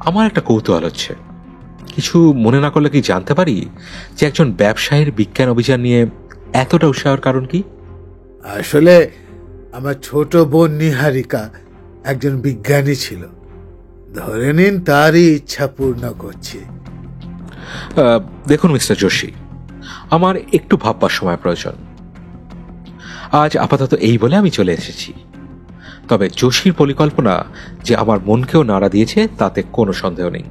আমার একটা কৌতূহল হচ্ছে, কিছু মনে না করলে কি জানতে পারি যে একজন ব্যবসায়ীর বিজ্ঞান অভিযান নিয়ে এতটা উৎসাহের কারণ কি? আসলে আমার ছোট বোন নিহারিকা একজন বিজ্ঞানী ছিল, ধরে নিন তারই ইচ্ছা পূর্ণ করছে। দেখুন মিস্টার যোশী, আমার একটু ভাববার সময় প্রয়োজন। আজ আপাতত এই বলে আমি চলে এসেছি, তবে যোশীর পরিকল্পনা যে আমার মনকেও নাড়া দিয়েছে তাতে কোনো সন্দেহ নেই।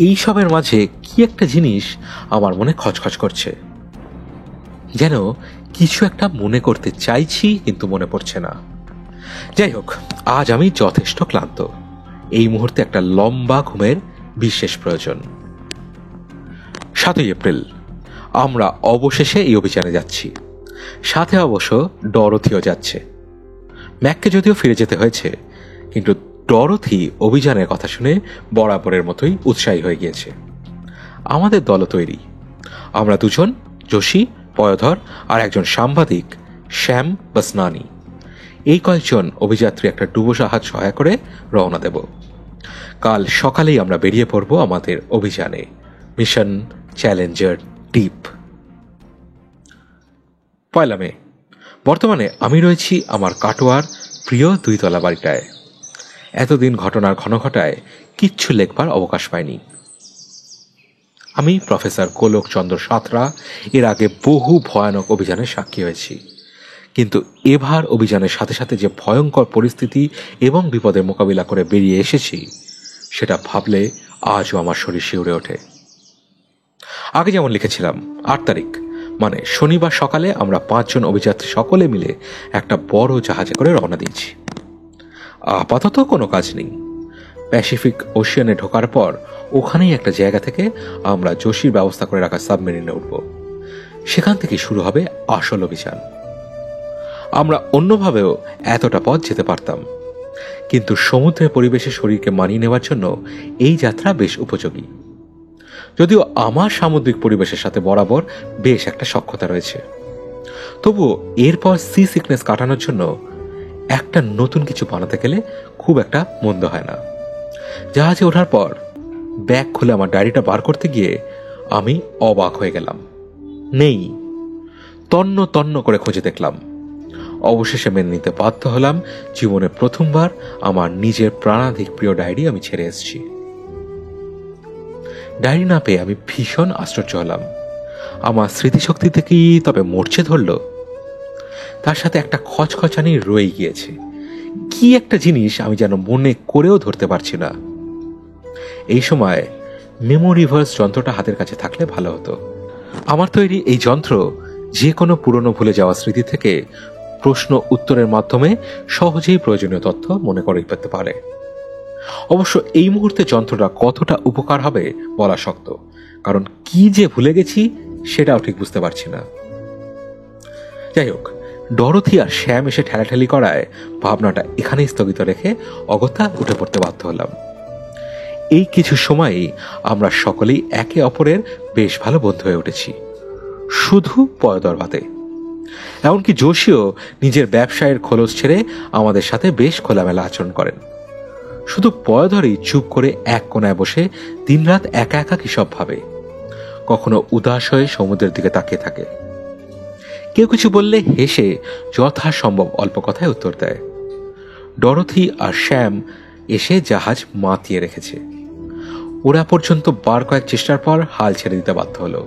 এইসবের মাঝে কি একটা জিনিস আমার মনে খচখচ করছে, যেন কিছু একটা মনে করতে চাইছি কিন্তু মনে পড়ছে না। যাই হোক, আজ আমি যথেষ্ট ক্লান্ত, এই মুহূর্তে একটা লম্বা ঘুমের বিশেষ প্রয়োজন। 7 এপ্রিল আমরা অবশেষে এই অভিযানে যাচ্ছি, সাথে অবশ্য ডরথিও যাচ্ছে। ম্যাককে যদিও ফিরে যেতে হয়েছে, কিন্তু ডরথি অভিযানের কথা শুনে বরাবরের মতোই উৎসাহী হয়ে গিয়েছে। আমাদের দল তৈরি, আমরা দুজন, যোশী, পয়ধর আর একজন সাংবাদিক শ্যাম বাসনানি, এই কয়েকজন অভিযাত্রী একটা ডুবো জাহাজ সহায় করে রওনা দেব। কাল সকালেই আমরা বেরিয়ে পড়ব আমাদের অভিযানে, মিশন চ্যালেঞ্জার ডিপ। 1 মে। বর্তমানে আমি রয়েছি আমার কাটোয়ার প্রিয় 2 তলা বাড়িটায়। এতদিন ঘটনার ঘনঘটায় কিচ্ছু লেখবার অবকাশ পাইনি। আমি প্রফেসর গোলক চন্দ্র সাঁতরা এর আগে বহু ভয়ানক অভিযানের সাক্ষী হয়েছি, কিন্তু এবার অভিযানের সাথে সাথে যে ভয়ঙ্কর পরিস্থিতি এবং বিপদের মোকাবিলা করে বেরিয়ে এসেছি, সেটা ভাবলে আজও আমার শরীর শিউরে ওঠে। আগে যেমন লিখেছিলাম, 8 তারিখ মানে শনিবার সকালে আমরা 5 জন অভিযাত্রী সকলে মিলে একটা বড় জাহাজে করে রওনা দিয়েছি। আপাতত কোনো কাজ নেই। প্যাসিফিক ওশিয়ানে ঢোকার পর ওখানেই একটা জায়গা থেকে আমরা যোশীর ব্যবস্থা করে রাখা সাবমেরিনে উঠব। সেখান থেকে শুরু হবে আসল অভিযান। আমরা অন্যভাবেও এতটা পথ যেতে পারতাম, কিন্তু সমুদ্রের পরিবেশে শরীরকে মানিয়ে নেওয়ার জন্য এই যাত্রা বেশ উপযোগী। যদিও আমার সামুদ্রিক পরিবেশের সাথে বরাবর বেশ একটা সখ্যতা রয়েছে, তবুও এরপর সি সিকনেস কাটানোর জন্য একটা নতুন কিছু বানাতে গেলে খুব একটা মন্দ হয় না। জাহাজে ওঠার পর ব্যাগ খুলে আমার ডায়েরিটা বার করতে গিয়ে আমি অবাক হয়ে গেলাম। নেই। তন্ন তন্ন করে খুঁজে দেখলাম। অবশেষে মেনে নিতে বাধ্য হলাম, জীবনে প্রথমবার আমার নিজের প্রাণাধিক প্রিয় ডায়েরি আমি ছেড়ে এসেছি। ডায়েরি না পেয়ে আমি ভীষণ আশ্চর্য হলাম। আমার স্মৃতিশক্তিতে কি তবে মরচে ধরল? তার সাথে একটা খচখচানি রয়ে গিয়েছে, কি একটা জিনিস আমি যেন মনে করেও ধরতে পারছি না। এই সময় মেমোরিভার্স যন্ত্রটা হাতের কাছে থাকলে ভালো হতো। আমার তৈরি এই যন্ত্র যে কোনো পুরনো ভুলে যাওয়া স্মৃতি থেকে প্রশ্ন উত্তরের মাধ্যমে সহজেই প্রয়োজনীয় তথ্য মনে করে পেতে পারে। অবশ্য এই মুহূর্তে যন্ত্রটা কতটা উপকার হবে বলা শক্ত, কারণ কি যে ভুলে গেছি সেটাও ঠিক বুঝতে পারছি না। যাই হোক, ডরথি আর শ্যাম এসে ঠেলাঠেলি করায় ভাবনাটা এখানেই স্থগিত রেখে অগত্যা উঠে পড়তে বাধ্য হলাম। এই কিছু সময়ই আমরা সকলেই একে অপরের বেশ ভালো বন্ধু হয়ে উঠেছি, শুধু পয়দর বাদে। এমনকি যোশীও নিজের ব্যবসায়ের খোলস ছেড়ে আমাদের সাথে বেশ খোলামেলা আচরণ করেন। শুধু পয়দরই চুপ করে এক কোনায় বসে দিনরাত একা একা কি সব ভাবে, কখনো উদাস হয়ে সমুদ্রের দিকে তাকিয়ে থাকে। কেউ কিছু বললে হেসে যথাসম্ভব অল্প কথায় উত্তর দেয়। ডরথি আর শ্যাম এসে জাহাজ মাতিয়ে রেখেছে। ওরা পর্যন্ত বার কয়েক চেষ্টার পর হাল ছেড়ে দিতে বাধ্য হলো।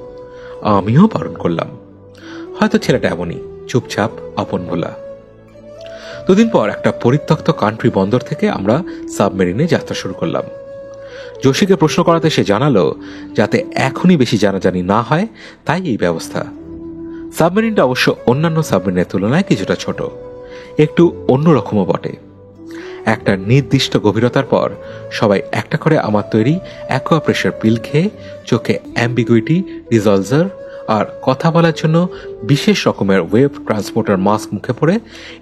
আমিও বারণ করলাম। হয়তো ছেলেটা এমনই, চুপচাপ, আপন ভোলা। 2 দিন পর একটা পরিত্যক্ত কান্ট্রি বন্দর থেকে আমরা সাবমেরিনে যাত্রা শুরু করলাম। যোশীকে প্রশ্ন করাতে সে জানালো যাতে এখনই বেশি জানাজানি না হয়, তাই এই ব্যবস্থা। সাবমেরিনটা অবশ্য অন্যান্য সাবমেরিনের তুলনায় কিছুটা ছোট, একটু অন্যরকমও বটে। একটা নির্দিষ্ট গভীরতার পর সবাই একটা করে আমার তৈরি অ্যাকোয়া প্রেশার পিল খেয়ে চোখে অ্যাম্বিগুইটি ডিজলজার আর কথা বলার জন্য বিশেষ রকমের ওয়েব ট্রান্সপোর্টার মাস্ক মুখে পড়ে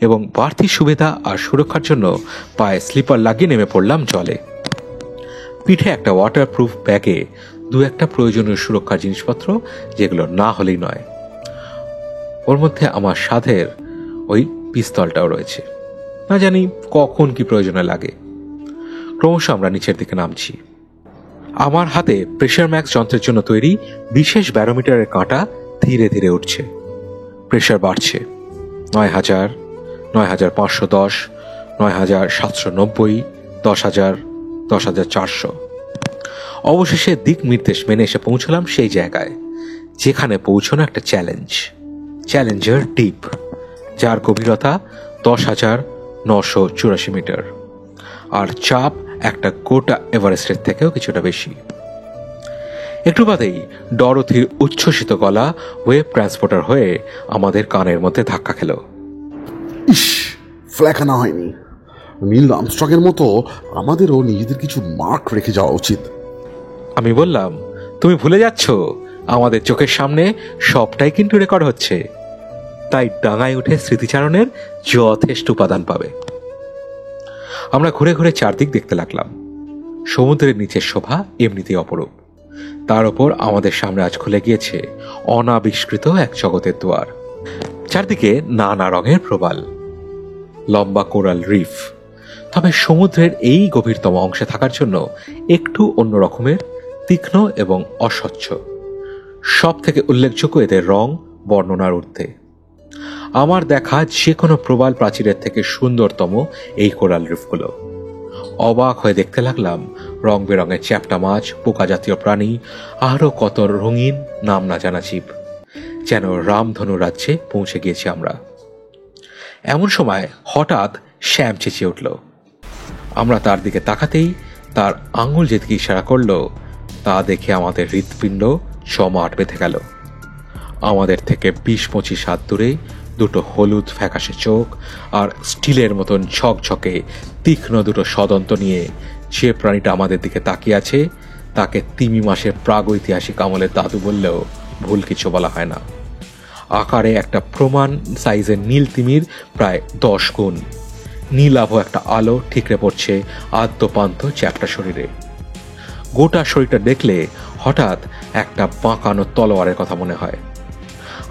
এবং বাড়তি সুবিধা আর সুরক্ষার জন্য পায়ে স্লিপার লাগিয়ে নেমে পড়লাম জলে। পিঠে একটা ওয়াটারপ্রুফ ব্যাগে দু একটা প্রয়োজনীয় সুরক্ষার জিনিসপত্র, যেগুলো না হলেই নয়। ওর মধ্যে আমার সাধের ওই পিস্তলটাও রয়েছে, না জানি কখন কি প্রয়োজনে লাগে। ক্রমশ আমরা নিচের দিকে নামছি। আমার হাতে প্রেশার ম্যাক্স যন্ত্রের জন্য তৈরি বিশেষ ব্যারোমিটারের কাঁটা ধীরে ধীরে উঠছে। প্রেশার বাড়ছে। ৯,০০০, ৯,৫১০, ৯,৭৯০, ১০,০০০, ১০,৪০০। অবশেষে দিক নির্দেশ মেনে এসে পৌঁছলাম সেই জায়গায় যেখানে পৌঁছানো একটা চ্যালেঞ্জার ডিপ, যার গভীরতা ১০,৯৮৪ মিটার আর চাপ একটা গোটা এভারেস্টের থেকেও কিছুটা বেশি। একটু বাদেই ডরথির উচ্ছ্বসিত গলা ওয়েব ট্রান্সপোর্টার হয়ে আমাদের কানের মধ্যে ধাক্কা খেল। ইস, ফ্ল্যাক আনা হয়নি। নীল আর্মস্ট্রংয়ের মতো আমাদেরও নিজেদের কিছু মার্ক রেখে যাওয়া উচিত। আমি বললাম, তুমি ভুলে যাচ্ছ আমাদের চোখের সামনে সবটাই কিন্তু রেকর্ড হচ্ছে, তাই ডাঙায় উঠে স্মৃতিচারণের যথেষ্ট উপাদান পাবে। আমরা ঘুরে ঘুরে চারদিক দেখতে লাগলাম। সমুদ্রের নিচের শোভা এমনিতেই অপরূপ, তার ওপর আমাদের সামনে আজ খুলে গিয়েছে অনাবিষ্কৃত এক জগতের দুয়ার। চারদিকে নানা রঙের প্রবাল, লম্বা কোরাল রিফ, তবে সমুদ্রের এই গভীরতম অংশে থাকার জন্য একটু অন্য রকমের, তীক্ষ্ণ এবং অস্বচ্ছ। সব থেকে উল্লেখযোগ্য এদের রং বর্ণনার ঊর্ধ্বে। আমার দেখা যে কোনো প্রবাল প্রাচীরের থেকে সুন্দরতম এই কোরাল রিফগুলো। অবাক হয়ে দেখতে লাগলাম রং বেরঙের চ্যাপ্টা মাছ, পোকা জাতীয় প্রাণী, আরও কত রঙিন নাম না জানা জীব। যেন রামধনু রাজ্যে পৌঁছে গিয়েছি আমরা। এমন সময় হঠাৎ শ্যাম চেঁচিয়ে উঠল। আমরা তার দিকে তাকাতেই তার আঙুল যেদিকে ইশারা করল, তা দেখে আমাদের হৃৎপিণ্ড জমাট বেঁধে গেল। আমাদের থেকে ২০-২৫ হাত দূরে দুটো হলুদ ফ্যাকাশে চোখ আর স্টিলের মতন ঝকঝকে তীক্ষ্ণ দুটো সদন্ত নিয়ে যে প্রাণীটা আমাদের দিকে তাকিয়ে আছে, তাকে তিমি মাসের প্রাগৈতিহাসিক আমলের দাদু বললেও ভুল কিছু বলা হয় না। আকারে একটা প্রমাণ সাইজের নীল তিমির প্রায় ১০ গুণ। নীলাভ একটা আলো ঠিকরে পড়ছে আদ্যপান্ত চ্যাপ্টা শরীরে। গোটা শরীরটা দেখলে হঠাৎ একটা বাঁকানো তলোয়ারের কথা মনে হয়।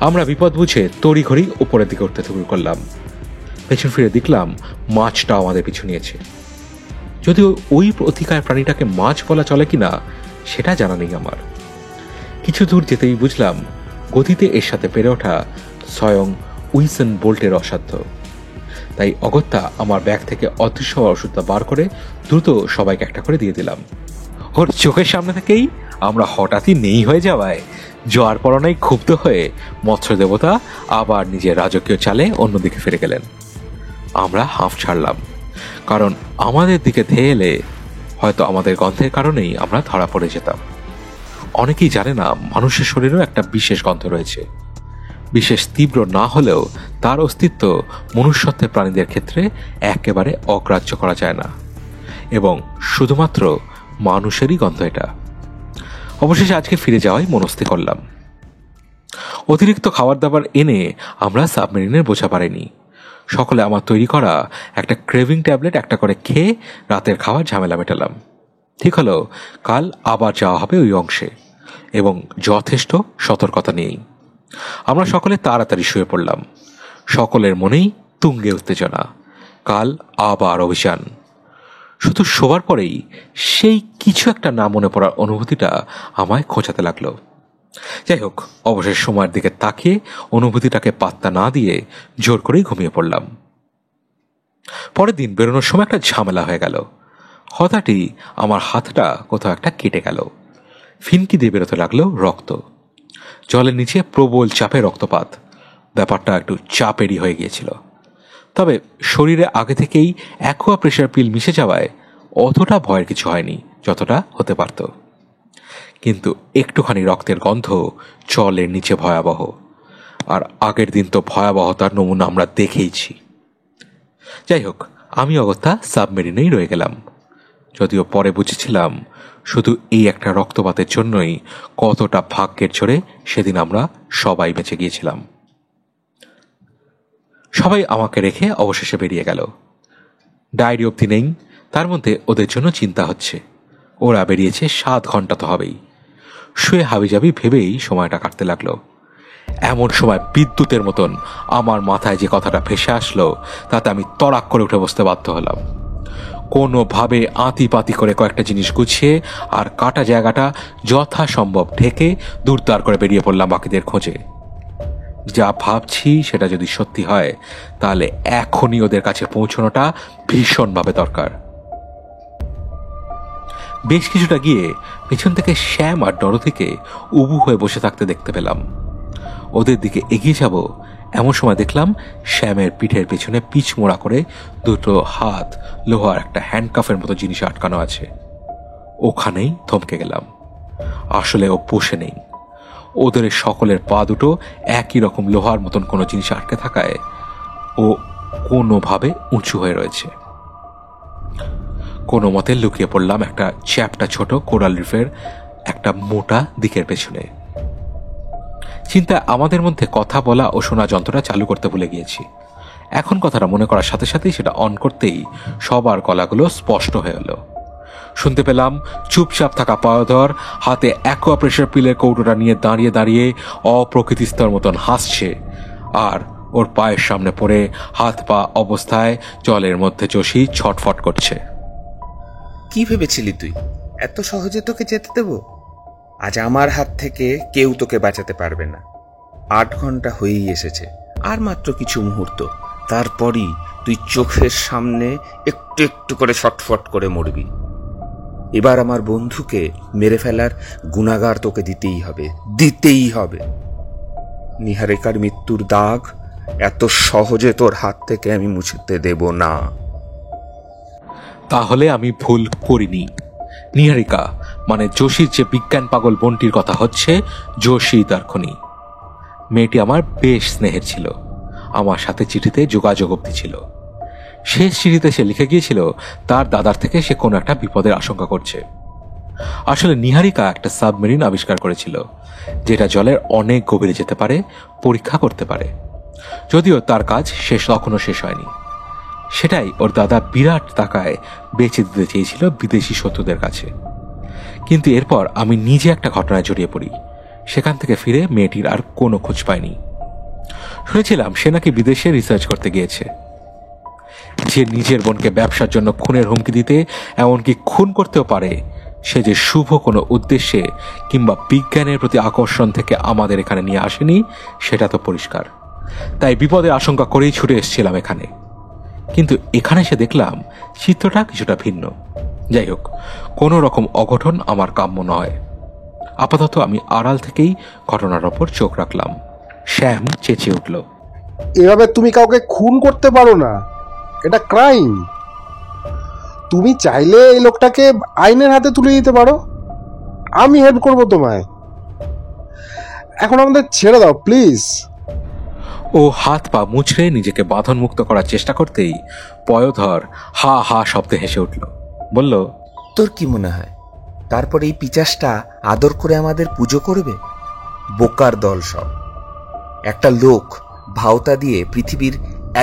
আমরা বিপদ বুঝে তড়িঘড়ি উপরের দিকে উঠতে শুরু করলাম। পেছন ফিরে দেখলাম মাছটা আমাদের পিছু নিয়েছে। যদিও ওই অতিকায় প্রাণীটাকে মাছ বলা চলে কিনা সেটা জানা নেই আমার। কিছু দূর যেতেই বুঝলাম গতিতে এর সাথে পেরে ওঠা স্বয়ং উইসেন বোল্টের অসাধ্য। তাই অগত্যা আমার ব্যাগ থেকে অদৃশ্য ওষুধটা বার করে দ্রুত সবাইকে একটা করে দিয়ে দিলাম। ওর চোখের সামনে থেকেই আমরা হঠাৎই নেই হয়ে যাওয়ায় জোয়ার পরনায় ক্ষুব্ধ হয়ে মৎস্য দেবতা আবার নিজের রাজকীয় চালে অন্যদিকে ফিরে গেলেন। আমরা হাঁফ ছাড়লাম, কারণ আমাদের দিকে ধেয়ে এলে হয়তো আমাদের গন্ধের কারণেই আমরা ধরা পড়ে যেতাম। অনেকেই জানে না মানুষের শরীরেও একটা বিশেষ গন্ধ রয়েছে। বিশেষ তীব্র না হলেও তার অস্তিত্ব মনুষ্যত্বের প্রাণীদের ক্ষেত্রে একেবারে অগ্রাহ্য করা যায় না, এবং শুধুমাত্র মানুষেরই গন্ধ এটা। অবশেষে আজকে ফিরে যাওয়াই মনস্থির করলাম। অতিরিক্ত খাবার দাবার এনে আমরা সাবমেরিনের বোঝা পারিনি। সকলে আমার তৈরি করা একটা ক্রেভিং ট্যাবলেট একটা করে খেয়ে রাতের খাওয়ার ঝামেলা মেটালাম। ঠিক হলো, কাল আবার যাওয়া হবে ওই অংশে, এবং যথেষ্ট সতর্কতা নিয়েই। আমরা সকলে তাড়াতাড়ি শুয়ে পড়লাম। সকলের মনেই তুঙ্গে উত্তেজনা। কাল আবার অভিযান। শুধু শোবার পরেই সেই কিছু একটা না মনে পড়ার অনুভূতিটা আমায় খোঁচাতে লাগলো। যাই হোক, অবশেষ সময়ের দিকে তাকিয়ে অনুভূতিটাকে পাত্তা না দিয়ে জোর করেই ঘুমিয়ে পড়লাম। পরের দিন বেরোনোর সময় একটা ঝামেলা হয়ে গেল। হঠাৎই আমার হাতটা কোথাও একটা কেটে গেল। ফিনকি দিয়ে বেরোতে লাগলো রক্ত। জলের নিচে প্রবল চাপে রক্তপাত। ব্যাপারটা একটু চাপেরই হয়ে গিয়েছিল। তবে শরীরে আগে থেকেই অ্যাকোয়া প্রেশার পিল মিশে যাওয়ায় অতটা ভয়ের কিছু হয়নি যতটা হতে পারত। কিন্তু একটুখানি রক্তের গন্ধ জলের নিচে ভয়াবহ। আর আগের দিন তো ভয়াবহতার নমুনা আমরা দেখেইছি। যাই হোক, আমি অগত্যা সাবমেরিনেই রয়ে গেলাম, যদিও পরে বুঝেছিলাম শুধু এই একটা রক্তপাতের জন্যই কতটা ভাগ্যের জোরে সেদিন আমরা সবাই বেঁচে গিয়েছিলাম। সবাই আমাকে রেখে অবশেষে বেরিয়ে গেল। ডায়েরি অবধি নেই, তার মধ্যে ওদের জন্য চিন্তা হচ্ছে। ওরা বেরিয়েছে 7 ঘন্টা তো হবেই। শুয়ে হাবিজাবি ভেবেই সময়টা কাটতে লাগলো। এমন সময় বিদ্যুতের মতন আমার মাথায় যে কথাটা ভেসে আসলো, তাতে আমি তড়াক করে উঠে বসতে বাধ্য হলাম। কোনোভাবে আঁতিপাতি করে কয়েকটা জিনিস গুছিয়ে আর কাটা জায়গাটা যথাসম্ভব ঢেকে দূরদার করে বেরিয়ে পড়লাম বাকিদের খোঁজে। যা ভাবছি সেটা যদি সত্যি হয়, তাহলে এখনই ওদের কাছে পৌঁছানোটা ভীষণভাবে দরকার। বেশ কিছুটা গিয়ে পেছন থেকে শ্যাম আর ডরথিকে উবু হয়ে বসে থাকতে দেখতে পেলাম। ওদের দিকে এগিয়ে যাব এমন সময় দেখলাম শ্যামের পিঠের পেছনে পিচ মোড়া করে দুটো হাত লোহার একটা হ্যান্ডকাফের মতো জিনিস আটকানো আছে। ওখানেই থমকে গেলাম। আসলে ও বসে নেই, ওদের সকলের পা দুটো একই রকম লোহার মতন কোনো জিনিস আটকে থাকায় ও কোনোভাবে উঁচু হয়ে রয়েছে। কোনো মতে লুকিয়ে পড়লাম একটা চ্যাপ্টা ছোট কোরাল রিফের একটা মোটা দিকের পেছনে। চিন্তা আমাদের মধ্যে কথা বলা ও শোনা যন্ত্রটা চালু করতে ভুলে গিয়েছি। এখন কথাটা মনে করার সাথে সাথেই সেটা অন করতেই সবার গলাগুলো স্পষ্ট হয়ে এলো। শুনতে পেলাম চুপচাপ থাকা পায়ধর হাতে অ্যাকোয়া প্রেশার পিলের কৌটোটা নিয়ে দাঁড়িয়ে দাঁড়িয়ে অপ্রকৃতিস্তর মতন হাসছে, আর ওর পায়ের সামনে পড়ে হাত পা অবস্থায় জলের মধ্যে যোশী ছটফট করছে। কি ভেবেছিলি তুই এত সহজে তোকে যেতে দেব? আজ আমার হাত থেকে কেউ তোকে বাঁচাতে পারবে না। 8 ঘন্টা হয়েই এসেছে, আর মাত্র কিছু মুহূর্ত, তারপরই তুই চোখের সামনে একটু একটু করে ছটফট করে মরবি। এবার আমার বন্ধুকে মেরে ফেলার গুনাগার তোকে দিতেই হবে, দিতেই হবে। নিহারিকার মৃত্যুর দাগ এত সহজে তোর হাত থেকে আমি মুছতে দেব না। তাহলে আমি ভুল করিনি। নিহারিকা মানে যোশীর যে বিজ্ঞান পাগল বোনটির কথা হচ্ছে, যোশী দারখনি। মেয়েটি আমার বেশ স্নেহের ছিল, আমার সাথে চিঠিতে যোগাযোগ অব্দি ছিল। শেষ চিঠিতে সে লিখে গিয়েছিল তার দাদার থেকে সে কোনো একটা বিপদের আশঙ্কা করছে। আসলে নিহারিকা একটা সাবমেরিন আবিষ্কার করেছিল, যেটা জলের অনেক গভীরে যেতে পারে, পরীক্ষা করতে পারে। যদিও তার কাজ তখনও শেষ হয়নি। সেটাই ওর দাদা বিরাট টাকায় বেচে দিতে চেয়েছিল বিদেশি শত্রুদের কাছে। কিন্তু এরপর আমি নিজে একটা ঘটনায় জড়িয়ে পড়ি। সেখান থেকে ফিরে মেয়েটির আর কোনো খোঁজ পাইনি। শুনেছিলাম সে নাকি বিদেশে রিসার্চ করতে গিয়েছে। যে নিজের বোনকে ব্যবসার জন্য খুনের হুমকি দিতে, এমনকি খুন করতেও পারে, সে যে শুভ কোনো উদ্দেশ্যে কিংবা বিজ্ঞানের প্রতি আকর্ষণ থেকে আমাদের এখানে নিয়ে আসেনি সেটা তো পরিষ্কার। তাই বিপদের আশঙ্কা করেই ছুটে এসেছিলাম এখানে। কিন্তু এখানে এসে দেখলাম চিত্রটা কিছুটা ভিন্ন। যাই হোক, কোনো রকম অঘটন আমার কাম্য নয়। আপাতত আমি আড়াল থেকেই ঘটনার ওপর চোখ রাখলাম। শ্যাম চেঁচিয়ে উঠল, এভাবে তুমি কাউকে খুন করতে পারো না, এটা ক্রাইম। তুমি চাইলে এই লোকটাকে আইনের হাতে তুলে দিতে পারো, আমি হেল্প করবো তোমায়। এখন আমাদের ছেড়ে দাও প্লিজ। ও হাত পা মুচড়ে নিজেকে বাঁধন মুক্ত করার চেষ্টা করতেই পয়োধর হা হা শব্দে হেসে উঠল। বলল, তোর কি মনে হয় তারপর এই পিচাসটা আদর করে আমাদের পুজো করবে? বোকার দল সব। একটা লোক ভাওতা দিয়ে পৃথিবীর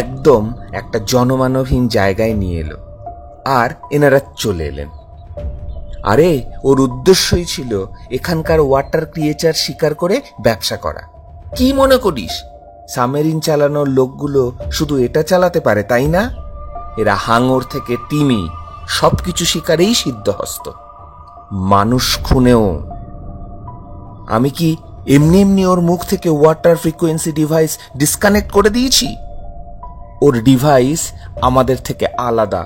একদম একটা জনমানবহীন জায়গায় নিয়ে এলো, আর এনারা চলে এলেন। আরে ওর উদ্দেশ্যই ছিল এখানকার ওয়াটার ক্রিয়েচার শিকার করে ব্যবসা করা। কি মনে করিস সাবমেরিন চালানোর লোকগুলো শুধু এটা চালাতে পারে তাই না? এরা হাঙর থেকে তিমি সবকিছু শিকারেই সিদ্ধহস্ত, মানুষ খুনেও। আমি কি এমনি এমনি ওর মুখ থেকে ওয়াটার ফ্রিকোয়েন্সি ডিভাইস ডিসকানেক্ট করে দিয়েছি? ওর ডিভাইস আমাদের থেকে আলাদা,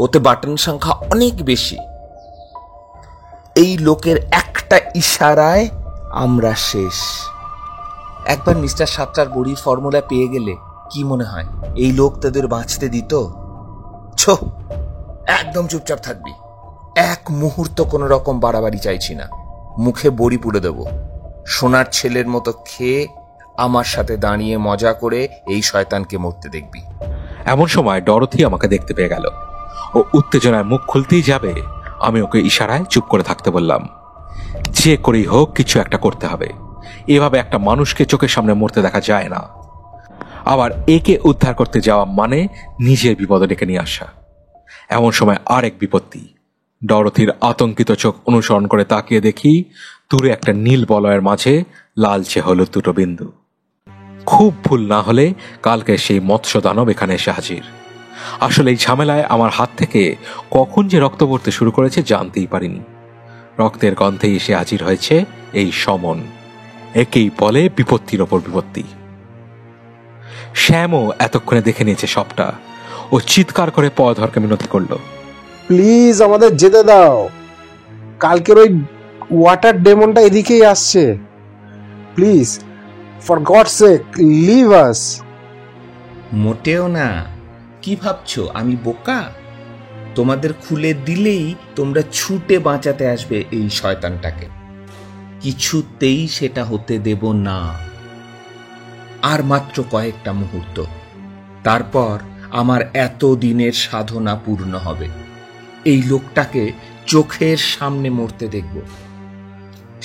ওতে বাটন সংখ্যা অনেক বেশি। এই লোকের একটা ইশারায় আমরা শেষ। একবার মিস্টার সাতটার বড়ির ফর্মুলা পেয়ে গেলে কি মনে হয় এই লোক তাদের বাঁচতে দিত? ছো, একদম চুপচাপ থাকবি। এক মুহূর্ত কোনো রকম বাড়াবাড়ি চাইছি না। মুখে বড়ি পুড়ে দেব। সোনার ছেলের মতো খেয়ে আমার সাথে দাঁড়িয়ে মজা করে এই শয়তানকে মরতে দেখবি। এমন সময় ডরথি আমাকে দেখতে পেয়ে গেল। ও উত্তেজনায় মুখ খুলতেই যাবে, আমি ওকে ইশারায় চুপ করে থাকতে বললাম। যে করেই হোক কিছু একটা করতে হবে, এভাবে একটা মানুষকে চোখের সামনে মরতে দেখা যায় না। আবার একে উদ্ধার করতে যাওয়া মানে নিজের বিপদ ডেকে নিয়ে আসা। এমন সময় আরেক বিপত্তি। ডরথির আতঙ্কিত চোখ অনুসরণ করে তাকিয়ে দেখি দূরে একটা নীল বলয়ের মাঝে লালচে হলুদ দুটো বিন্দু। খুব ভুল না হলে কালকে সেই মৎস্য দানব এখানে এসে হাজির। আসলে এই ঝামেলায় আমার হাত থেকে কখন যে রক্ত পড়তে শুরু করেছে জানতেই পারিনি। রক্তের গন্ধে এসে হাজির হয়েছে এই সমন। একেই বলে বিপত্তির ওপর বিপত্তি। শ্যামও এতক্ষণে দেখে নিয়েছে সবটা। ও চিৎকার করে পয়ধরকে মিনতি করলো, প্লিজ আমাদের যেতে দাও, কালকের ওই ওয়াটার ডেমনটা এদিকেই আসছে, please for God's sake leave us. মোটেও না। কি ভাবছো আমি বোকা? তোমাদের খুলে দিলেই তোমরা ছুটে বাঁচাতে আসবে এই শয়তানটাকে। কিছুতেই সেটা হতে দেব না। আর মাত্র কয়েকটা মুহূর্ত, তারপর আমার এত দিনের সাধনা পূর্ণ হবে। এই লোকটাকে চোখের সামনে মরতে দেখব,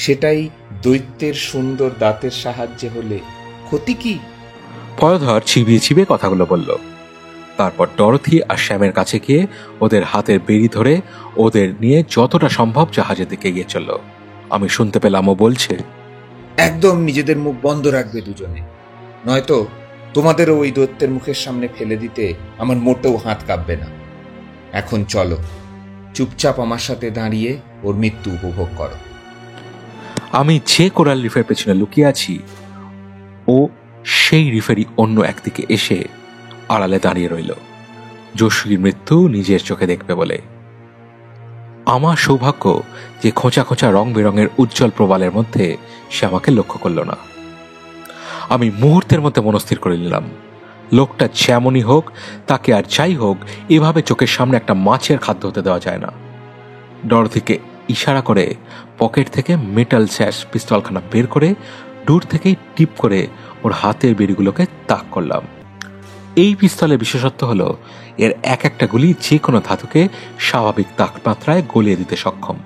সেটাই দৈত্যের সুন্দর দাঁতের সাহায্যে হলে ক্ষতি কি? পয়ধর চিবিয়ে চিবিয়ে কথাগুলো বলল। তারপর ডরথি আর শ্যামের কাছে গিয়ে ওদের হাতের বেড়ি ধরে ওদের নিয়ে যতটা সম্ভব জাহাজের দিকে এগিয়ে চলল। আমি শুনতে পেলাম ও বলছে, একদম নিজেদের মুখ বন্ধ রাখবে দুজনে, নয়তো তোমাদেরও ওই দৈত্যের মুখের সামনে ফেলে দিতে আমার মোটেও হাত কাঁপবে না। এখন চলো, চুপচাপ আমার সাথে দাঁড়িয়ে ওর মৃত্যু উপভোগ করো। আমি যে কোরাল রিফের পেছনে লুকিয়ে আছি, ও সেই রিফেরই অন্য একদিকে এসে আড়ালে দাঁড়িয়ে রইল, যশীর মৃত্যু নিজের চোখে দেখবে বলে। আমার সৌভাগ্য যে খোঁচা খোঁচা রং বেরঙের উজ্জ্বল প্রবালের মধ্যে সে আমাকে লক্ষ্য করল না। আমি মুহূর্তের মধ্যে মনস্থির করে নিলাম, লোকটা যেমনই হোক, তাকে আর যাই হোক এভাবে চোখের সামনে একটা মাছের খাদ্য হতে দেওয়া যায় না। ডরথিকে ইশারা করে পকেট থেকে মেটাল স্যাশ পিস্তলখানা বের করে দূর থেকেই টিপ করে ওর হাতের বেড়িগুলোকে তাক করলাম। এই পিস্তলের বিশেষত্ব হলো এর এক একটা গুলি যে কোনো ধাতুকে স্বাভাবিক তাপমাত্রায় গলিয়ে দিতে সক্ষম।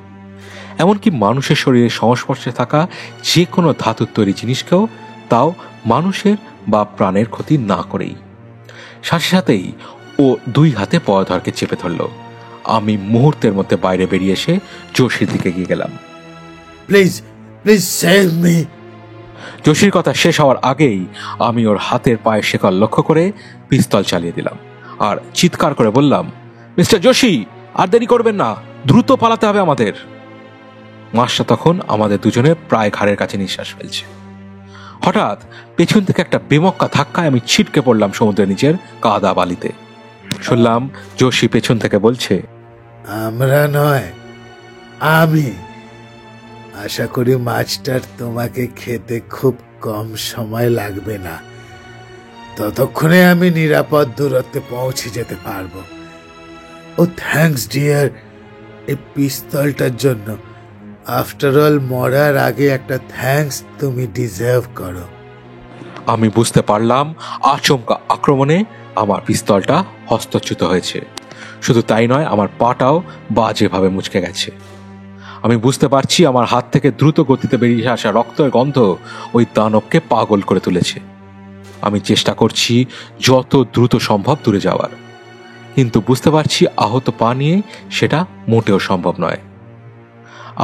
এমনকি মানুষের শরীরের সংস্পর্শে থাকা যে কোনো ধাতুর তৈরি জিনিসকেও, তাও মানুষের বা প্রাণের ক্ষতি না করেই। সাথে সাথেই ও দুই হাতে পয়ধরকে চেপে ধরল। আমি মুহূর্তের মধ্যে বাইরে বেরিয়ে এসে যোশীর দিকে গিয়ে গেলাম। Please please save me. যোশীর কথা শেষ হওয়ার আগেই আমি ওর হাতের পায়ের শেকল লক্ষ্য করে পিস্তল চালিয়ে দিলাম আর চিৎকার করে বললাম, মিস্টার যোশী, আর দেরি করবেন না, দ্রুত পালাতে হবে আমাদের। মাসটা তখন আমাদের দুজনের প্রায় ঘাড়ের কাছে নিঃশ্বাস ফেলছে। হঠাৎ পেছন থেকে একটা বেমক্কা ধাক্কায় আমি ছিটকে পড়লাম সমুদ্রের নিচের কাদা বালিতে। শুনলাম যোশী পেছন থেকে বলছে, আমরা নয়, আমি। আশা করি মাছটার তোমাকে খেতে খুব কম সময় লাগবে না। ততক্ষণে আমি নিরাপদ দূরত্বে পৌঁছে যেতে পারবো। ও থ্যাঙ্কস ডিয়ার, এই পিস্তলটার জন্য। আফটার অল, মরার আগে একটা থ্যাঙ্কস তুমি ডিজার্ভ করো। আমি বুঝতে পারলাম আচমকা আক্রমণে আমার পিস্তলটা হস্তচ্যুত হয়েছে। শুধু তাই নয়, আমার পাটাও বাজেভাবে মুচকে গেছে। আমি বুঝতে পারছি আমার হাত থেকে দ্রুত গতিতে বেরিয়ে আসা রক্তের গন্ধ ওই দানবকে পাগল করে তুলেছে। আমি চেষ্টা করছি যত দ্রুত সম্ভব দূরে যাওয়ার, কিন্তু বুঝতে পারছি আহত পা নিয়ে সেটা মোটেও সম্ভব নয়।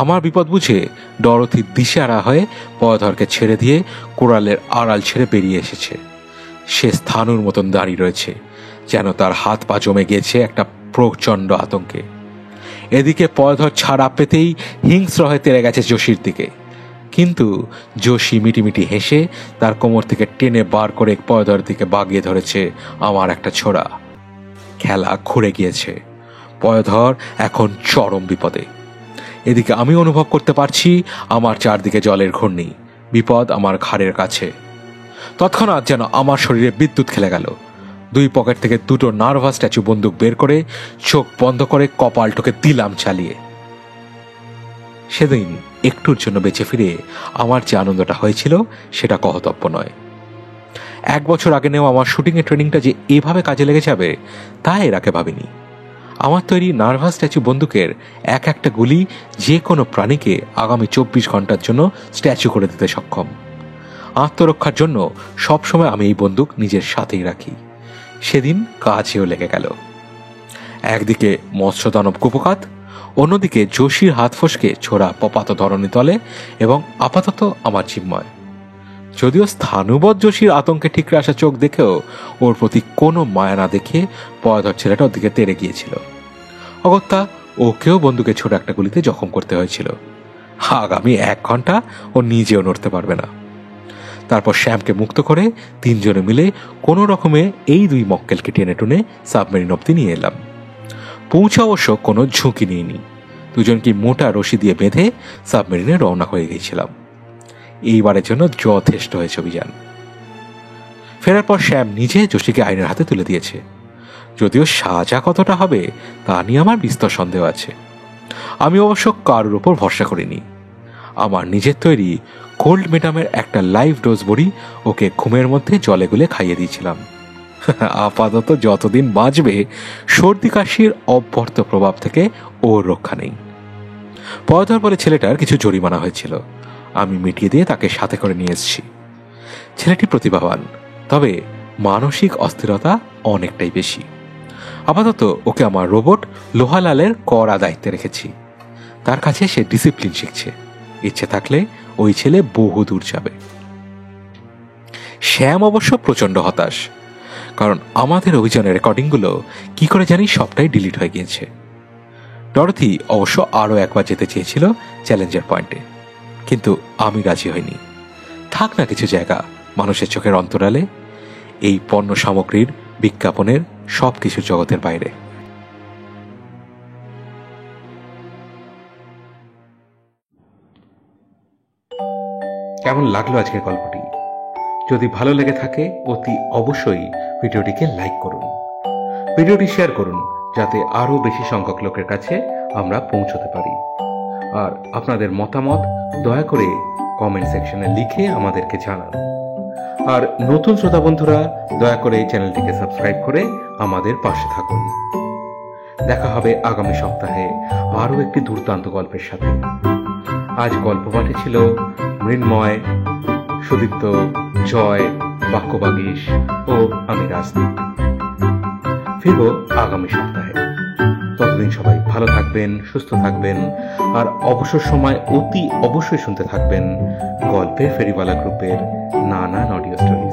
আমার বিপদ বুঝে ডরথি দিশেহারা হয়ে পয়ধরকে ছেড়ে দিয়ে কোরালের আড়াল ছেড়ে বেরিয়ে এসেছে। সে স্থানুর মতন দাঁড়িয়ে রয়েছে, যেন তার হাত পা জমে গিয়েছে একটা প্রচণ্ড আতঙ্কে। এদিকে পয়ধর ছাড়া পেতেই হিংস্র হয়ে তেড়ে গেছে যোশীর দিকে, কিন্তু যোশী মিটিমিটি হেসে তার কোমর থেকে টেনে বার করে পয়ধর দিকে বাগিয়ে ধরেছে আমার একটা ছোড়া। খেলা ঘুরে গিয়েছে। পয়ধর এখন চরম বিপদে। এদিকে আমি অনুভব করতে পারছি আমার চারদিকে জলের ঘূর্ণি, বিপদ আমার ঘাড়ের কাছে। তৎক্ষণাৎ যেন আমার শরীরে বিদ্যুৎ খেলে গেল। দুই পকেট থেকে দুটো নার্ভাস স্ট্যাচু বন্দুক বের করে চোখ বন্ধ করে কপালটাকে দিলাম চালিয়ে। সেদিন একটুর জন্য বেঁচে ফিরে আমার যে আনন্দটা হয়েছিল সেটা কহতব্য নয়। 1 বছর আগে নেওয়া আমার শুটিংয়ের ট্রেনিংটা যে এভাবে কাজে লেগে যাবে তা এর আগে ভাবিনি। আমার তৈরি নার্ভাস স্ট্যাচু বন্দুকের একটা গুলি যে কোনো প্রাণীকে আগামী 24 ঘন্টার জন্য স্ট্যাচু করে দিতে সক্ষম। আত্মরক্ষার জন্য সবসময় আমি এই বন্দুক নিজের সাথেই রাখি। সেদিন কাজেও লেগে গেল। একদিকে মৎস্যদানব কুপকাত, অন্যদিকে যোশীর হাত ফসকে ছোড়া পপাত ধরণী তলে এবং আপাতত আমার চিন্ময়। যদিও স্থানুবৎ যোশীর আতঙ্কে ঠিকরে আসা চোখ দেখেও ওর প্রতি কোনো মায়া না দেখে পয়াধর ছেলেটা ওর দিকে তেড়ে গিয়েছিল। অগত্যা ওকেও বন্দুকে ছোট একটা গুলিতে জখম করতে হয়েছিল। আগামী 1 ঘন্টা ও নিজেও নড়তে পারবে না। তারপর শ্যামকে মুক্ত করে 3 জনে মিলে কোনো রকমে এই 2 মক্কেলকে টেনে টুনে সাবমেরিন অব্দি নিয়ে এলাম। পৌঁছা অবশ্য কোনো ঝুঁকি নিইনি। 2 জনকে মোটা রশি দিয়ে বেঁধে সাবমেরিনে রওনা হয়ে গিয়েছিলাম। এইবারের জন্য যথেষ্ট হয়েছে অভিযান। ফেরার পর শ্যাম নিজে যোশীকে আইনের হাতে তুলে দিয়েছে। যদিও সাজা কতটা হবে তা নিয়ে আমার বিস্তর সন্দেহ আছে। আমি অবশ্য কারোর উপর ভরসা করিনি। আমার নিজের তৈরি কোল্ড মেটামের একটা লাইভ ডোজ বড়ি ওকে ঘুমের মধ্যে জলে গুলে খাইয়ে দিয়েছিলাম। আপাতত যতদিন বাঁচবে সর্দি কাশির অব্যর্থ প্রভাব থেকে ওর রক্ষা নেই। পয়দার পরে ছেলেটার কিছু জরিমানা হয়েছিল, আমি মিটিয়ে দিয়ে তাকে সাথে করে নিয়ে এসেছি। ছেলেটি প্রতিভাবান, তবে মানসিক অস্থিরতা অনেকটাই বেশি। আপাতত ওকে আমার রোবট লোহালালের কড়া দায়িত্বে রেখেছি। তার কাছে সে ডিসিপ্লিন শিখছে। ইচ্ছে থাকলে ওই ছেলে বহু দূর যাবে। শ্যাম অবশ্য প্রচন্ড হতাশ, কারণ আমাদের অভিযানের রেকর্ডিংগুলো কি করে জানি সবটাই ডিলিট হয়ে গিয়েছে। ডরথি অবশ্য আরও একবার যেতে চেয়েছিল চ্যালেঞ্জার পয়েন্টে, কিন্তু আমি রাজি হইনি। থাক না কিছু জায়গা মানুষের চোখের অন্তরালে, এই পণ্য সামগ্রীর বিজ্ঞাপনের সবকিছু জগতের বাইরে। কেমন লাগলো আজকের গল্পটি? যদি ভালো লেগে থাকে অতি অবশ্যই ভিডিওটিকে লাইক করুন, ভিডিওটি শেয়ার করুন, যাতে আরও বেশি সংখ্যক লোকের কাছে আমরা পৌঁছতে পারি। আর আপনাদের মতামত দয়া করে কমেন্ট সেকশনে লিখে আমাদেরকে জানান। আর নতুন শ্রোতা বন্ধুরা দয়া করে চ্যানেলটিকে সাবস্ক্রাইব করে আমাদের পাশে থাকুন। দেখা হবে আগামী সপ্তাহে আরও একটি দুর্দান্ত গল্পের সাথে। আজ গল্প পাঠে ছিল মৃন্ময়, সুদীপ্ত, জয়, বাক্যবাগীশ ও আমি রাজদীপ। ফিরব আগামী সপ্তাহে। ততদিন সবাই ভালো থাকবেন, সুস্থ থাকবেন, আর অবসর সময় অতি অবশ্যই শুনতে থাকবেন গল্পের ফেরিওয়ালা গ্রুপের নানান অডিও স্টোরি।